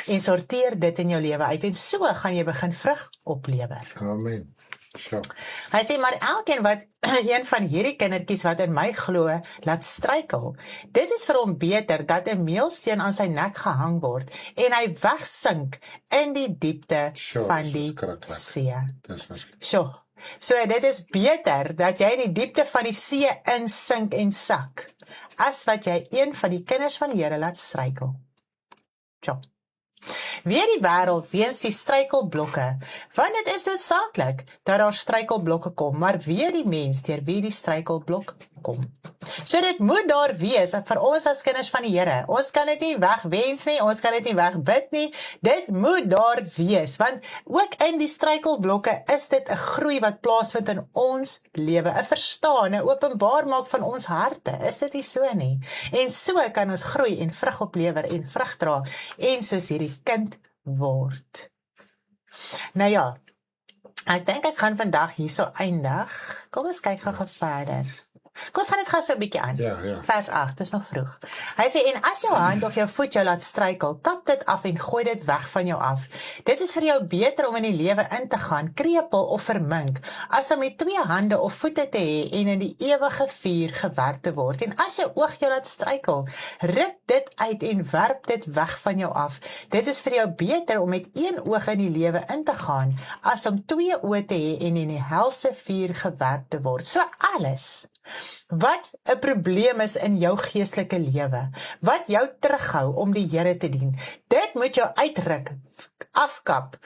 en sorteer dit in jou lewe uit en so gaan jy begin vrug oplewer. Amen. So. Hy sê, maar elkeen wat een van hierdie kindertjies wat in my glo, laat struikel, dit is vir hom beter dat 'n meelsteen aan sy nek gehang word en hy wegsink in die diepte van die see. So dit is beter dat jy in die diepte van die see insink en sak, as wat jy een van die kinders van die Here laat struikel. So. Weer die wêreld weens die struikelblokke, want dit is noodsaaklik dat daar struikelblokke kom, maar weer die mens deur wie die struikelblok kom. So dit moet daar wees vir ons as kinders van die Here. Ons kan dit nie wegwens nie, ons kan dit nie wegbid nie. Dit moet daar wees, want ook in die struikelblokke is dit 'n groei wat plaasvind in ons lewe, 'n verstaan, 'n openbaar maak van ons harte. Is dit nie so nie? En so kan ons groei en vrug oplewer en vrug dra en soos hierdie kind word. Nou ja, ek dink ek gaan vandag hierso eindig. Kom ons kyk gou verder. Kom ons gaan dit gou so 'n bietjie aan. Ja. Vers 8, dis nog vroeg. Hy sê, en as jou hand of jou voet jou laat struikel, kap dit af en gooi dit weg van jou af. Dit is vir jou beter om in die lewe in te gaan, krepeel of vermink, as om met 2 hande of voete te hê en in die ewige vuur gewerp te word. En as jou oog jou laat struikel, ruk dit uit en werp dit weg van jou af. Dit is vir jou beter om met 1 oog in die lewe in te gaan, as om 2 oë te hê en in die helse vuur gewerp te word. So alles wat 'n probleem is in jou geestelike lewe, wat jou terughou om die Here te dien, dit moet jou uitruk, afkap,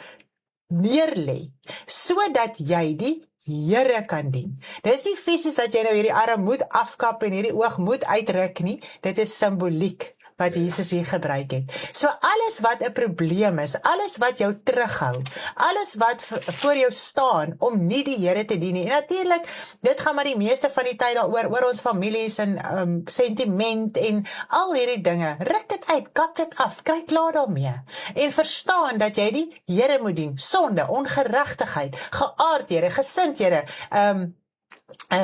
neerlê, sodat jy die Here kan dien. Dis nie fisies dat jy nou hierdie arm moet afkap en hierdie oog moet uitruk nie, dit is simboliek wat Jesus hier gebruik het. So alles wat 'n probleem is, alles wat jou terughou, alles wat voor jou staan om nie die Here te dien nie. En natuurlik, dit gaan maar die meeste van die tyd daaroor, oor ons families en sentiment en al hierdie dinge. Ruk dit uit, kap dit af, kry klaar daarmee. En verstaan dat jy die Here moet dien. Sonde, ongeregtigheid, geaardhede, gesindhede,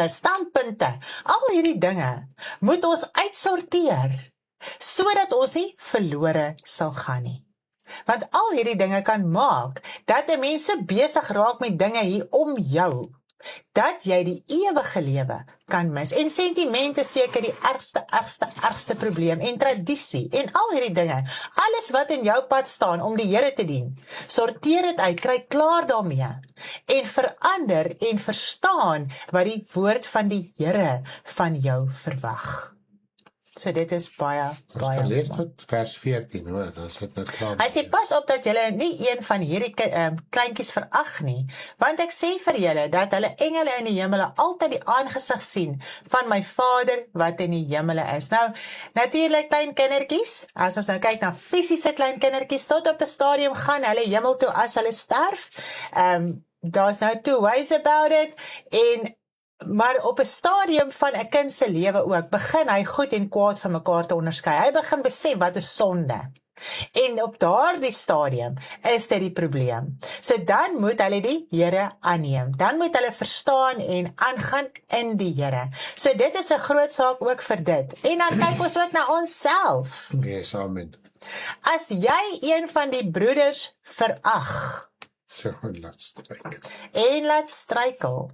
standpunte, al hierdie dinge moet ons uitsorteer, sodat ons nie verlore sal gaan nie. Want al hierdie dinge kan maak dat 'n mens so besig raak met dinge hier om jou, dat jy die ewige lewe kan mis. En sentiment is seker die ergste probleem, en tradisie, en al hierdie dinge, alles wat in jou pad staan om die Here te dien, sorteer dit uit, kry klaar daarmee, en verander en verstaan wat die woord van die Here van jou verwag. So dit is baie Lees tot vers 14 hoor, dan is dit nou klaar. Hy sê, pas op dat julle nie een van hierdie kleintjies verag nie, want ek sê vir julle, dat hulle engele in die hemele altyd die aangesig sien van my Vader wat in die hemele is. Nou, natuurlik klein kindertjies, as ons nou kyk na fisiese klein kindertjies, tot op 'n stadium gaan hulle hemel toe as hulle sterf. Daar's nou two ways about it, maar op 'n stadium van 'n kind se lewe ook, begin hy goed en kwaad van mekaar te onderskei. Hy begin besef wat is sonde. En op daardie stadium is dit die probleem. So dan moet hulle die Here aanneem. Dan moet hulle verstaan en aangaan in die Here. So dit is 'n groot saak ook vir dit. En dan kyk ons ook na onsself. Yes, amen. As jy een van die broeders verag So, laat stryk. en laat struikel,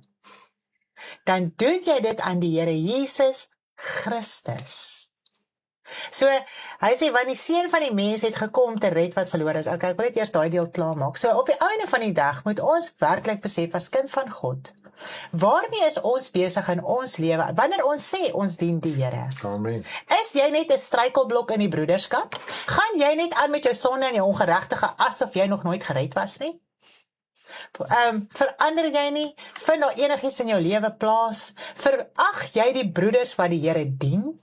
dan doen jy dit aan die Here Jesus Christus. So, hy sê, want die seun van die mens het gekom om te red wat verlore is. Okay, ek wil net eers daai deel klaarmaak. So, op die einde van die dag moet ons werklik besef as kind van God, waarmee is ons besig in ons lewe, wanneer ons sê ons dien die Here? Amen. Is jy net 'n struikelblok in die broederskap? Gaan jy net aan met jou sonde en jou ongeregtige asof jy nog nooit gered was nie? Verander jy nie? Vind daar enigiets in jou lewe plaas? Verag jy die broeders wat die Here dien?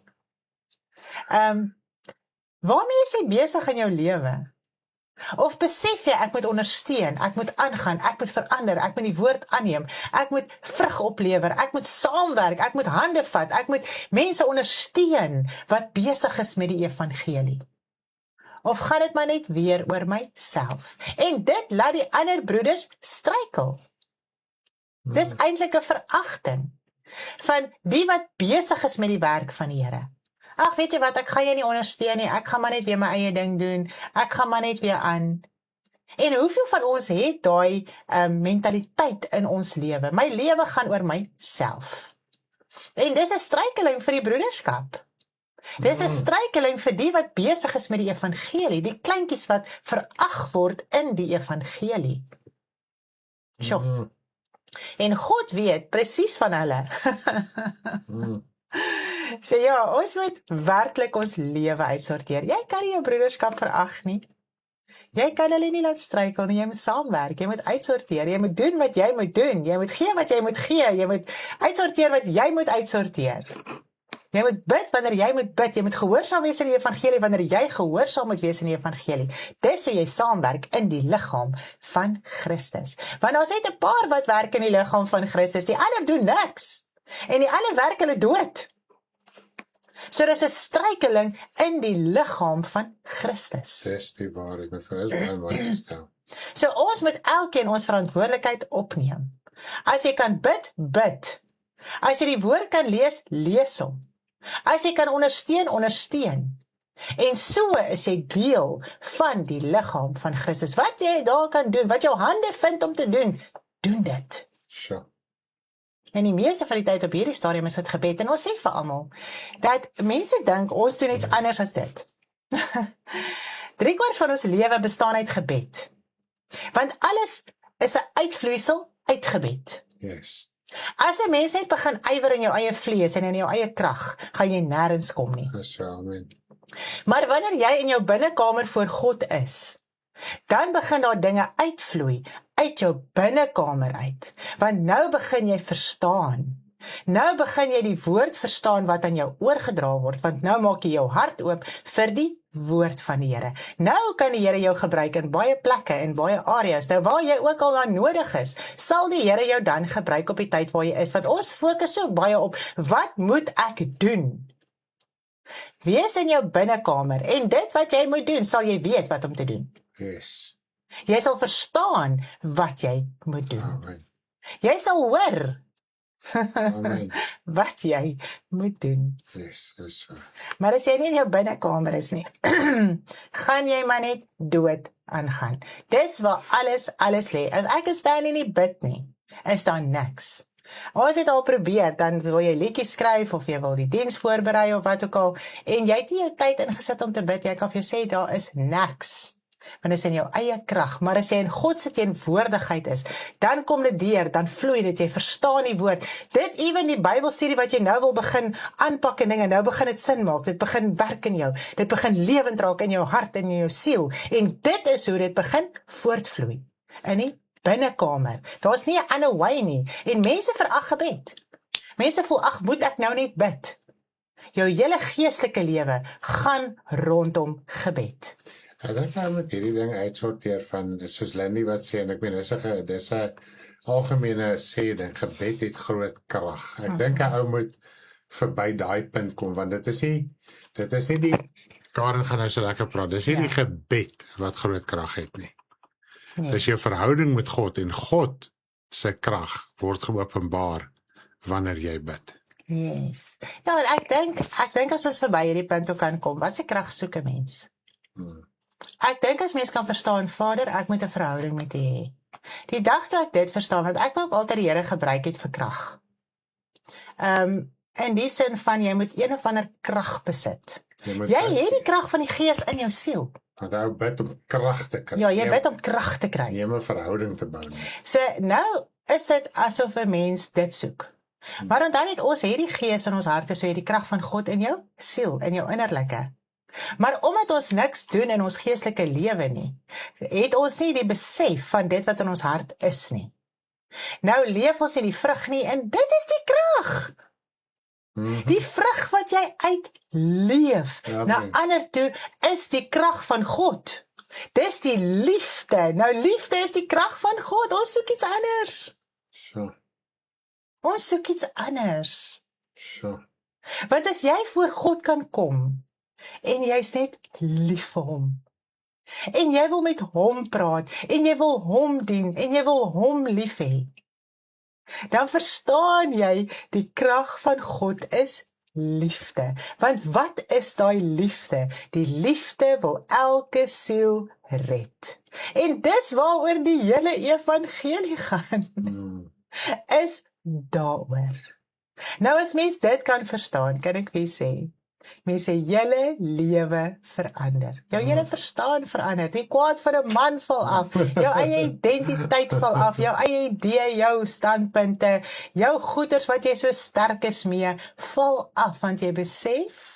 Waarmee is jy besig in jou lewe? Of besef jy, ek moet ondersteun, ek moet aangaan, ek moet verander, ek moet die woord aanneem, ek moet vrug oplewer, ek moet saamwerk, ek moet hande vat, ek moet mense ondersteun wat besig is met die evangelie? Of gaan dit maar net weer oor myself? En dit laat die ander broeders struikel. Dis eintlik 'n veragting van die wat besig is met die werk van die Here. Ag, weet jy wat, ek gaan jou nie ondersteun nie, ek gaan maar net weer my eie ding doen, ek gaan maar net weer aan. En hoeveel van ons het daai mentaliteit in ons lewe? My lewe gaan oor myself. En dis 'n struikeling vir die broederskap. Dis 'n struikeling vir die wat besig is met die evangelie, die kleintjies wat verag word in die evangelie. Sjoe. En God weet presies van hulle. So ja, ons moet werklik ons lewe uitsorteer. Jy kan nie jou broederskap verag nie. Jy kan hulle nie laat struikel nie, jy moet saamwerk, jy moet uitsorteer, jy moet doen wat jy moet doen, jy moet gee wat jy moet gee, jy moet uitsorteer wat jy moet uitsorteer. Jy moet bid wanneer jy moet bid, jy moet gehoorsaam wees in die evangelie wanneer jy gehoorsaam moet wees in die evangelie. Dis hoe jy saamwerk in die liggaam van Christus. Want daar's net 'n paar wat werk in die liggaam van Christus, die ander doen niks. En die ander werk hulle dood. So dis 'n struikeling in die liggaam van Christus. Dis die waarheid, my vriend, is baie mooi gestel. So ons moet elkeen ons verantwoordelikheid opneem. As jy kan bid, bid. As jy die woord kan lees, lees hom. As jy kan ondersteun, ondersteun. En so is jy deel van die liggaam van Christus. Wat jy daar kan doen, wat jou hande vind om te doen, doen dit. Sure. En die meeste van die tyd op hierdie stadium is dit gebed. En ons sê vir almal, dat mense dink, ons doen iets anders as dit. 3/4 van ons lewe bestaan uit gebed. Want alles is 'n uitvloeisel uit gebed. Yes. As 'n mens net begin ywer in jou eie vlees en in jou eie krag, gaan jy nêrens kom nie. Dis so, amen. Maar wanneer jy in jou binnekamer voor God is, dan begin daar dinge uitvloei uit jou binnekamer uit. Want nou begin jy verstaan. Nou begin jy die woord verstaan wat aan jou oorgedra word, want nou maak jy jou hart oop vir die woord van die Here. Nou kan die Here jou gebruik in baie plekke en baie areas. Nou waar jy ook al aan nodig is, sal die Here jou dan gebruik op die tyd waar jy is. Want ons fokus so baie op, wat moet ek doen? Wees in jou binnekamer en dit wat jy moet doen, sal jy weet wat om te doen. Yes. Jy sal verstaan wat jy moet doen. Amen. Jy sal hoor Amen. wat jy moet doen. Yes, is so. Maar as jy nie in jou binnekamer is nie, gaan jy maar net dood aangaan. Dis waar alles lê. As ek staan en nie bid nie, is daar niks. As jy dit al probeer, dan wil jy liedjies skryf of jy wil die diens voorberei of wat ook al en jy het nie jou tyd ingesit om te bid, jy kan vir jou sê daar is niks. Want dit is in jou eie krag, maar as jy in God se teenwoordigheid is, dan kom dit deur, dan vloei dit, jy verstaan die woord. Dit ewen die Bybelstudie wat jy nou wil begin aanpak en dinge, nou begin dit sin maak, dit begin werk in jou, dit begin lewend raak in jou hart en in jou siel, en dit is hoe dit begin voortvloei, in die binnekamer. Daar is nie 'n ander way nie, en mense verag gebed. Mense voel, ag, moet ek nou net bid? Jou hele geestelike lewe gaan rondom gebed. Ek dink nou met hierdie ding uitsorteer van, soos Lindy wat sê, en ek meen, dis 'n algemene sê ding, gebed het groot krag. Ek dink 'n ou moet verby daai punt kom, want dit is nie die, Karen gaan nou so lekker praat, dis nie die gebed wat groot krag het nie. Dis jou verhouding met God, en God se krag word geopenbaar wanneer jy bid. Yes. Ja, en ek dink as ons verby hierdie punt ook kan kom, wat se krag soek 'n mens? Ek dink as mens kan verstaan, Vader, ek moet 'n verhouding met U hê. Die dag toe ek dit verstaan, want ek wou ook altyd die Here gebruik het vir krag. In die sin van, jy moet een of ander krag besit. Jy het die krag van die Gees in jou siel. Want hy bid om krag te kry. Ja, jy bid om krag te kry. Nie om 'n verhouding te bou nie. So, nou is dit asof 'n mens dit soek. Maar dan het ons hierdie Gees in ons harte, so jy die krag van God in jou siel, in jou innerlike. Maar omdat ons niks doen in ons geestelike lewe nie, het ons nie die besef van dit wat in ons hart is nie. Nou leef ons nie die vrug nie, en dit is die krag. Die vrug wat jy uitleef na ander toe, is die krag van God. Dis die liefde. Nou liefde is die krag van God. Ons soek iets anders. So. Ons soek iets anders. So. Want as jy voor God kan kom, en jy's net lief vir hom, en jy wil met hom praat, en jy wil hom dien, en jy wil hom lief hê, dan verstaan jy die krag van God is liefde. Want wat is daai liefde? Die liefde wil elke siel red. En dis waaroor die hele evangelie gaan. Is daaroor. Nou as mens dit kan verstaan, kan ek vir sê, mense hele lewe verander. Jou hele verstaan verander. Die kwaad van 'n man val af. Jou eie identiteit val af. Jou eie idee, jou standpunte, jou goeders wat jy so sterk is mee, val af, want jy besef,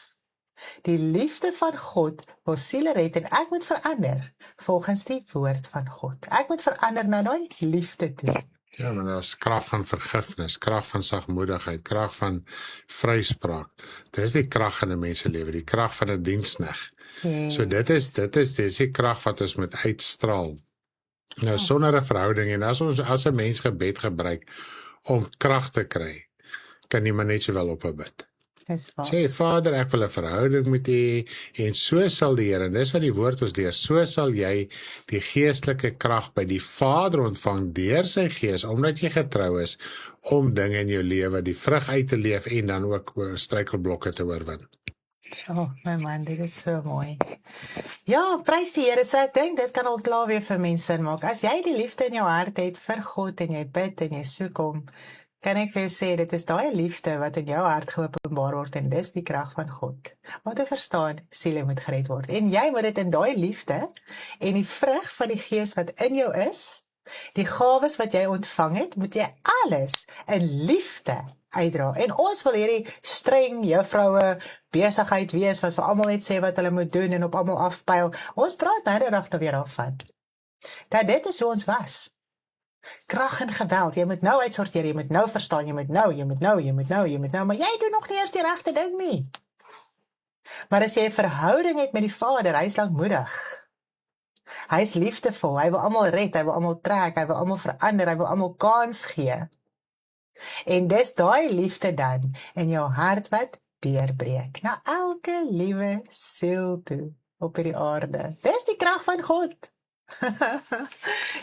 die liefde van God wil siele red, en ek moet verander volgens die woord van God. Ek moet verander na daai liefde toe. Ja, maar daar is krag van vergifnis, krag van sagmoedigheid, krag van vryspraak. Dis die krag in 'n mens se lewe, die krag van 'n diensknegt. So dit is die krag wat ons moet uitstraal. Nou sonder 'n verhouding, en as 'n mens gebed gebruik om krag te kry, kan niemand net sowel op 'n bid. Sê, Vader, ek wil 'n verhouding met U, en so sal die Here, en dis wat die woord ons leer, so sal jy die geestelike krag by die Vader ontvang deur sy Gees, omdat jy getrou is om dinge in jou lewe, die vrug uit te leef, en dan ook struikelblokke te oorwin. Ja, my man, dit is so mooi. Ja, prys die Here. So ek dink dit kan al klaar weer vir mense maak. As jy die liefde in jou hart het vir God, en jy bid en jy soek hom, kan ek vir jou sê, dit is daai liefde wat in jou hart geopenbaar word, en dis die krag van God. Om te verstaan, siele moet gered word. En jy moet dit in daai liefde, en die vrug van die Gees wat in jou is, die gawes wat jy ontvang het, moet jy alles in liefde uitdra. En ons wil hierdie streng juffroue besigheid wees, wat vir almal net sê wat hulle moet doen, en op almal afpyl. Ons praat nou die dag weer daarvan. Dat dit is hoe ons was. Krag en geweld, jy moet nou uitsorteer, jy moet nou verstaan, jy moet nou, maar jy doen nog nie eers die regte ding nie. Maar as jy 'n verhouding het met die Vader, hy is lankmoedig. Hy is liefdevol, hy wil almal red, hy wil almal trek, hy wil almal verander, hy wil almal kans gee. En dis daai liefde dan in jou hart wat deurbreek na elke liewe siel toe op hierdie aarde. Dis die krag van God.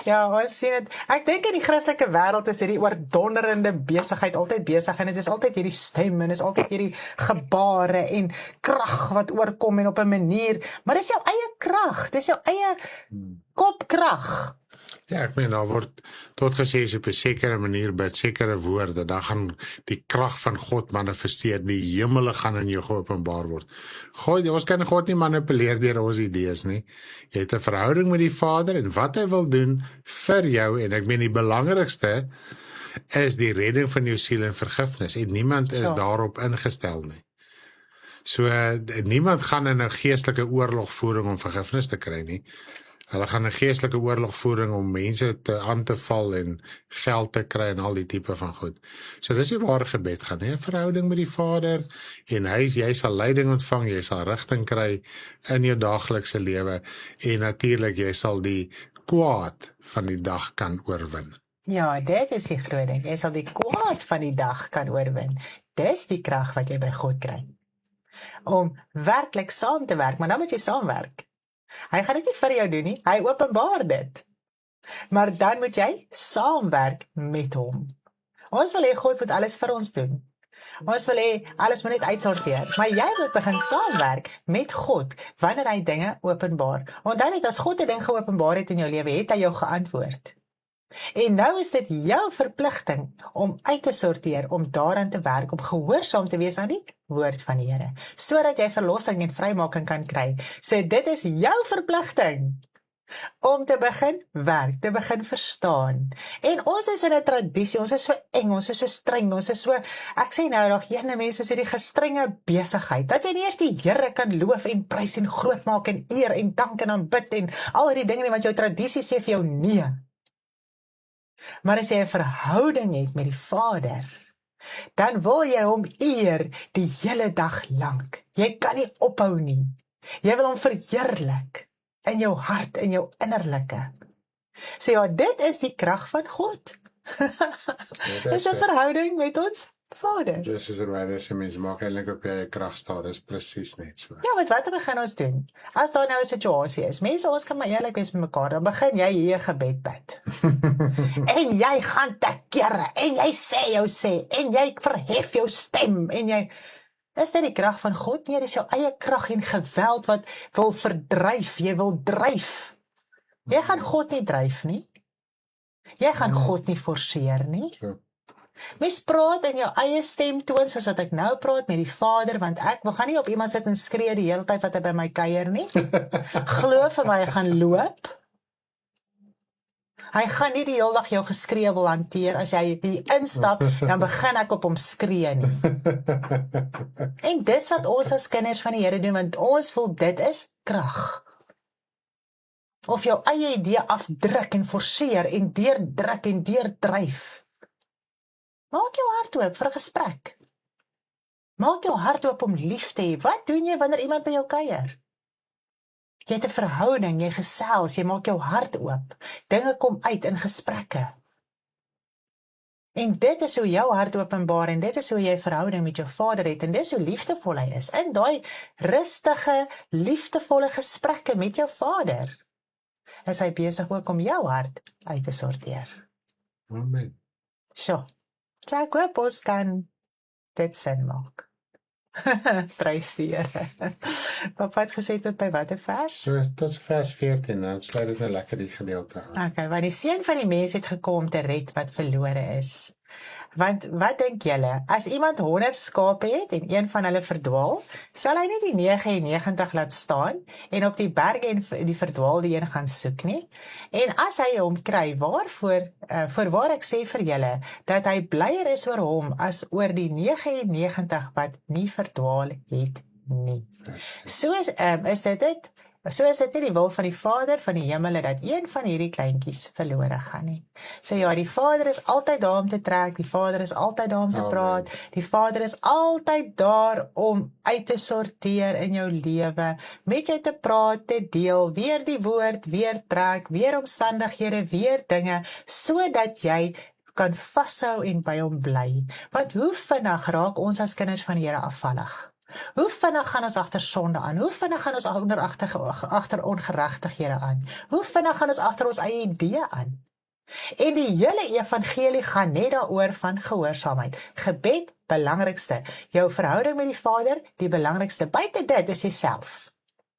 Ja, ons sien dit. Ek dink in die Christelike wêreld is hierdie oordonderende besigheid altyd besig, en dit is altyd hierdie stem, en dit is altyd hierdie gebare en krag wat oorkom, en op 'n manier, maar dis jou eie krag, dis jou eie kopkrag. Ja, ek meen, daar word tot gesê as jy op 'n sekere manier bid, sekere woorde, dan gaan die krag van God manifesteer, die hemele gaan in jou geopenbaar word. Ons kan God nie manipuleer deur ons idees nie. Jy het 'n verhouding met die Vader en wat hy wil doen vir jou, en ek meen die belangrikste is die redding van jou siel en vergifnis, en niemand is daarop ingestel nie. So, niemand gaan in 'n geestelike oorlogvoering om vergifnis te kry nie. Hulle gaan 'n geestelike oorlogvoering om mense aan te val en geld te kry en al die tipe van goed. So dis die ware gebed gaan, 'n verhouding met die Vader, en jy sal leiding ontvang, jy sal rigting kry in jou daaglikse lewe, en natuurlik jy sal die kwaad van die dag kan oorwin. Ja, dit is die groot ding. Jy sal die kwaad van die dag kan oorwin. Dis die krag wat jy by God kry. Om werklik saam te werk, maar dan moet jy saamwerk. Hy gaan dit nie vir jou doen nie, hy openbaar dit. Maar dan moet jy saamwerk met hom. Ons wil hê God moet alles vir ons doen. Ons wil hê alles moet net uitsorteer, maar jy moet begin saamwerk met God wanneer hy dinge openbaar. Onthou net, as God 'n ding geopenbaar het in jou lewe, het hy jou geantwoord. En nou is dit jou verpligting om uit te sorteer, om daaraan te werk, om gehoorsaam te wees aan die woord van die Here, sodat jy verlossing en vrymaking kan kry. So dit is jou verpligting om te begin werk, te begin verstaan. En ons is in 'n tradisie, ons is so eng, ons is so streng, ons is so, ek sê nou nog, ene mense sê die gestrenge besigheid, dat jy nie eers die Here kan loof en prys en groot maak en eer en dank en aanbid en al die dinge nie, want jou tradisie sê vir jou nee. Maar as jy 'n verhouding het met die Vader, dan wil jy hom eer die hele dag lank. Jy kan nie ophou nie. Jy wil hom verheerlik in jou hart, in jou innerlike. So ja, dit is die krag van God. Dis 'n verhouding met ons Vader. Dis is waar as jy mens maak eintlik op jy krag staan, dis presies net so. Ja, want wat begin ons doen? As daar nou 'n situasie is, mense, ons kan maar eerlik wees met mekaar, dan begin jy hier gebed bid. En jy gaan te kere, en jy sê jou sê, en jy verhef jou stem, en jy... Is dit die krag van God? Nee, dis jou eie krag en geweld wat wil verdryf, jy wil dryf. Jy gaan God nie dryf nie. Jy gaan God nie forceer nie. So. Mens praat in jou eie stemtoon, soos wat ek nou praat met die Vader, want ek wil gaan nie op iemand sit en skree die hele tyd wat hy by my kuier nie. Glo vir my, hy gaan loop. Hy gaan nie die hele dag jou geskree wil hanteer. As jy hier instap, dan begin ek op hom skree nie. En dis wat ons as kinders van die Here doen, want ons voel dit is krag. Of jou eie idee afdruk en forceer en deurdruk en deurdryf. Maak jou hart oop vir 'n gesprek. Maak jou hart oop om lief te hê. Wat doen jy wanneer iemand by jou kuier? Jy het 'n verhouding, jy gesels, jy maak jou hart oop. Dinge kom uit in gesprekke. En dit is hoe jou hart openbaar, en dit is hoe jy verhouding met jou Vader het, en dis hoe liefdevol hy is. In daai rustige, liefdevolle gesprekke met jou Vader, is hy besig ook om jou hart uit te sorteer. Amen. So, ek hoop ons kan dit sin maak. Prys die Here. Papa het gesê tot by watter vers? So tot vers 14, dan sluit dit nou lekker die gedeelte aan. Okay, want die seun van die mens het gekom om te red wat verlore is. Want wat dink julle, as iemand 100 skape het en een van hulle verdwaal, sal hy nie die 99 laat staan en op die berge en die verdwaalde een gaan soek nie? En as hy hom kry, voorwaar ek sê vir julle, dat hy blyer is oor hom as oor die 99 wat nie verdwaal het nie. So is dit nie die wil van die Vader van die hemele dat een van hierdie kleintjies verlore gaan nie. So ja, die Vader is altyd daar om te trek, die Vader is altyd daar om te praat, die Vader is altyd daar om uit te sorteer in jou lewe, met jou te praat, te deel, weer die woord, weer trek, weer omstandighede, weer dinge, sodat jy kan vashou en by hom bly. Want hoe vinnig raak ons as kinders van die Here afvallig? Hoe vinnig gaan ons agter sonde aan? Hoe vinnig gaan ons agter ongeregtighede aan? Hoe vinnig gaan ons agter ons eie idee aan? En die hele evangelie gaan net daaroor van gehoorsaamheid. Gebed, belangrikste. Jou verhouding met die Vader, die belangrikste. Buite dit is jouself.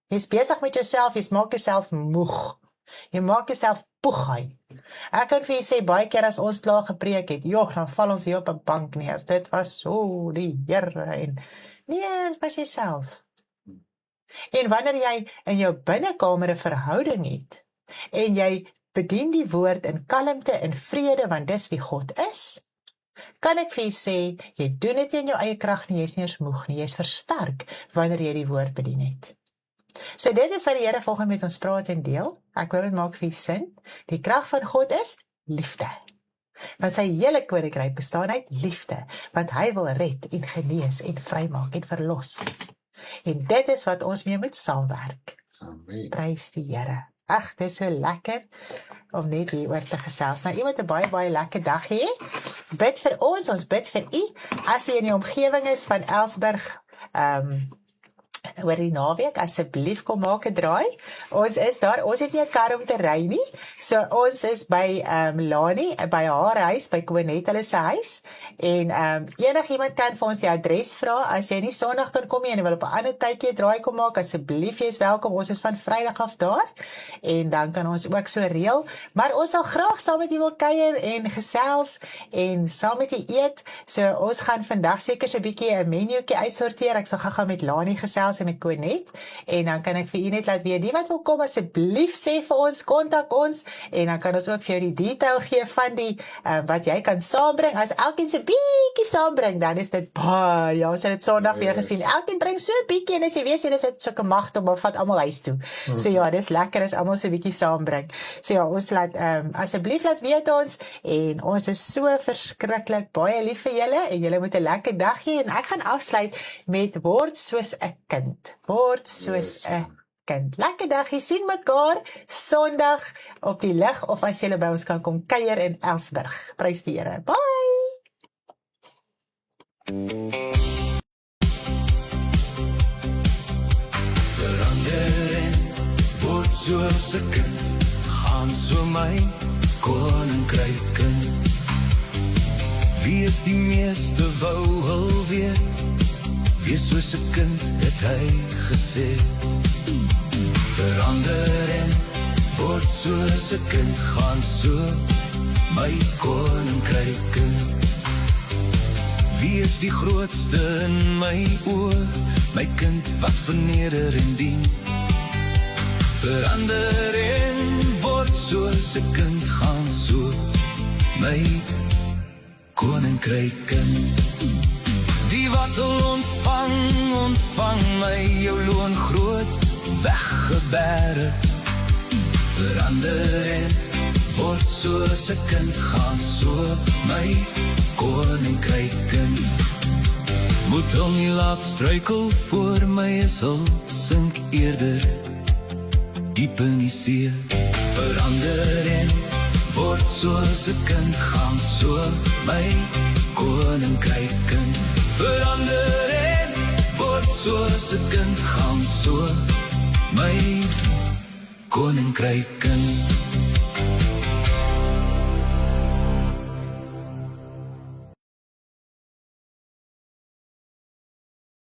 Jy's besig met jouself, jy maak jouself moeg. Jy maak jouself poegai. Ek kan vir julle sê, baie keer as ons klaar gepreek het, joh, dan val ons hier op 'n bank neer. Dit was so die Here en nee, dit was jouself. En wanneer jy in jou binnekamer 'n verhouding het en jy bedien die woord in kalmte en vrede, want dis wie God is, kan ek vir jy sê, jy doen dit in jou eie krag nie, jy is nie eens moeg nie, jy is versterk wanneer jy die woord bedien het. So dit is wat die Here volgens met ons praat en deel. Ek hoop dit maak vir jy sin. Die krag van God is liefde. Want sy hele koninkryk bestaan uit liefde, want hy wil red en genees en vrymaak en verlos. En dit is wat ons mee moet saamwerk. Amen. Prys die Here. Ag, dit is so lekker om net hieroor te gesels. Nou, u moet 'n baie lekker dag hê. Bid vir ons bid vir u. As u in die omgewing is van Elsburg, oor die naweek, asseblief kom maak 'n draai. Ons is daar, ons het nie 'n kar om te ry nie, so ons is by Lani, by haar huis, by Konet hulle se huis, en enigiemand kan vir ons die adres vra, as jy nie Sondag kan kom nie, en jy wil op 'n ander tydjie 'n draai kom maak, asseblief, jy is welkom, ons is van Vrydag af daar, en dan kan ons ook so reël, maar ons sal graag saam met u wil kuier, en gesels, en saam met u eet, so ons gaan vandag seker so 'n bietjie 'n menuetjie uitsorteer, ek sal gaan met Lani gesels, en met Konet, en dan kan ek vir u net laat weet, die wat wil kom, asseblief sê vir ons, kontak ons, en dan kan ons ook vir jou die detail gee van die, wat jy kan saambring, as elkeen so bietjie saambring, dan is dit baie, ja, ons het dit Sondag weer gesien, elkeen bring so bietjie, en as jy weet, dan is dit soke magdom, of vat almal huis toe, so ja, dis lekker as almal so bietjie saambring, so ja, ons laat, asseblief laat weet ons, en ons is so verskriklik baie lief vir julle, en julle moet 'n lekker dag hê, en ek gaan afsluit met word soos 'n kind. Word soos 'n kind. Lekker dag, jy sien mekaar Sondag op die lig, of as jy by ons kan kom kuier in Elsburg. Prys die Here. Bye! Verander en word soos 'n kind, gaan so my koninkryk in. Wie is die meeste wou hul weet, wees soos 'n kind, het hy gesê. Verander en word soos 'n kind, gaan so my koninkryk in. Wie is die grootste in my oë, my kind wat verneder en dien. Verander en word soos 'n kind, gaan so my koninkryk in. Die wat ontvang my, jou loon groot, weggebere. Verander en word soos 'n kind, gaan so my koninkryk in. Moet hul nie laat struikel, voor my is hul, sink eerder diep in die see. Verander en word soos 'n kind, gaan so my koninkryk in. Verander en word soos 'n kind, gaan so my koninkryk in.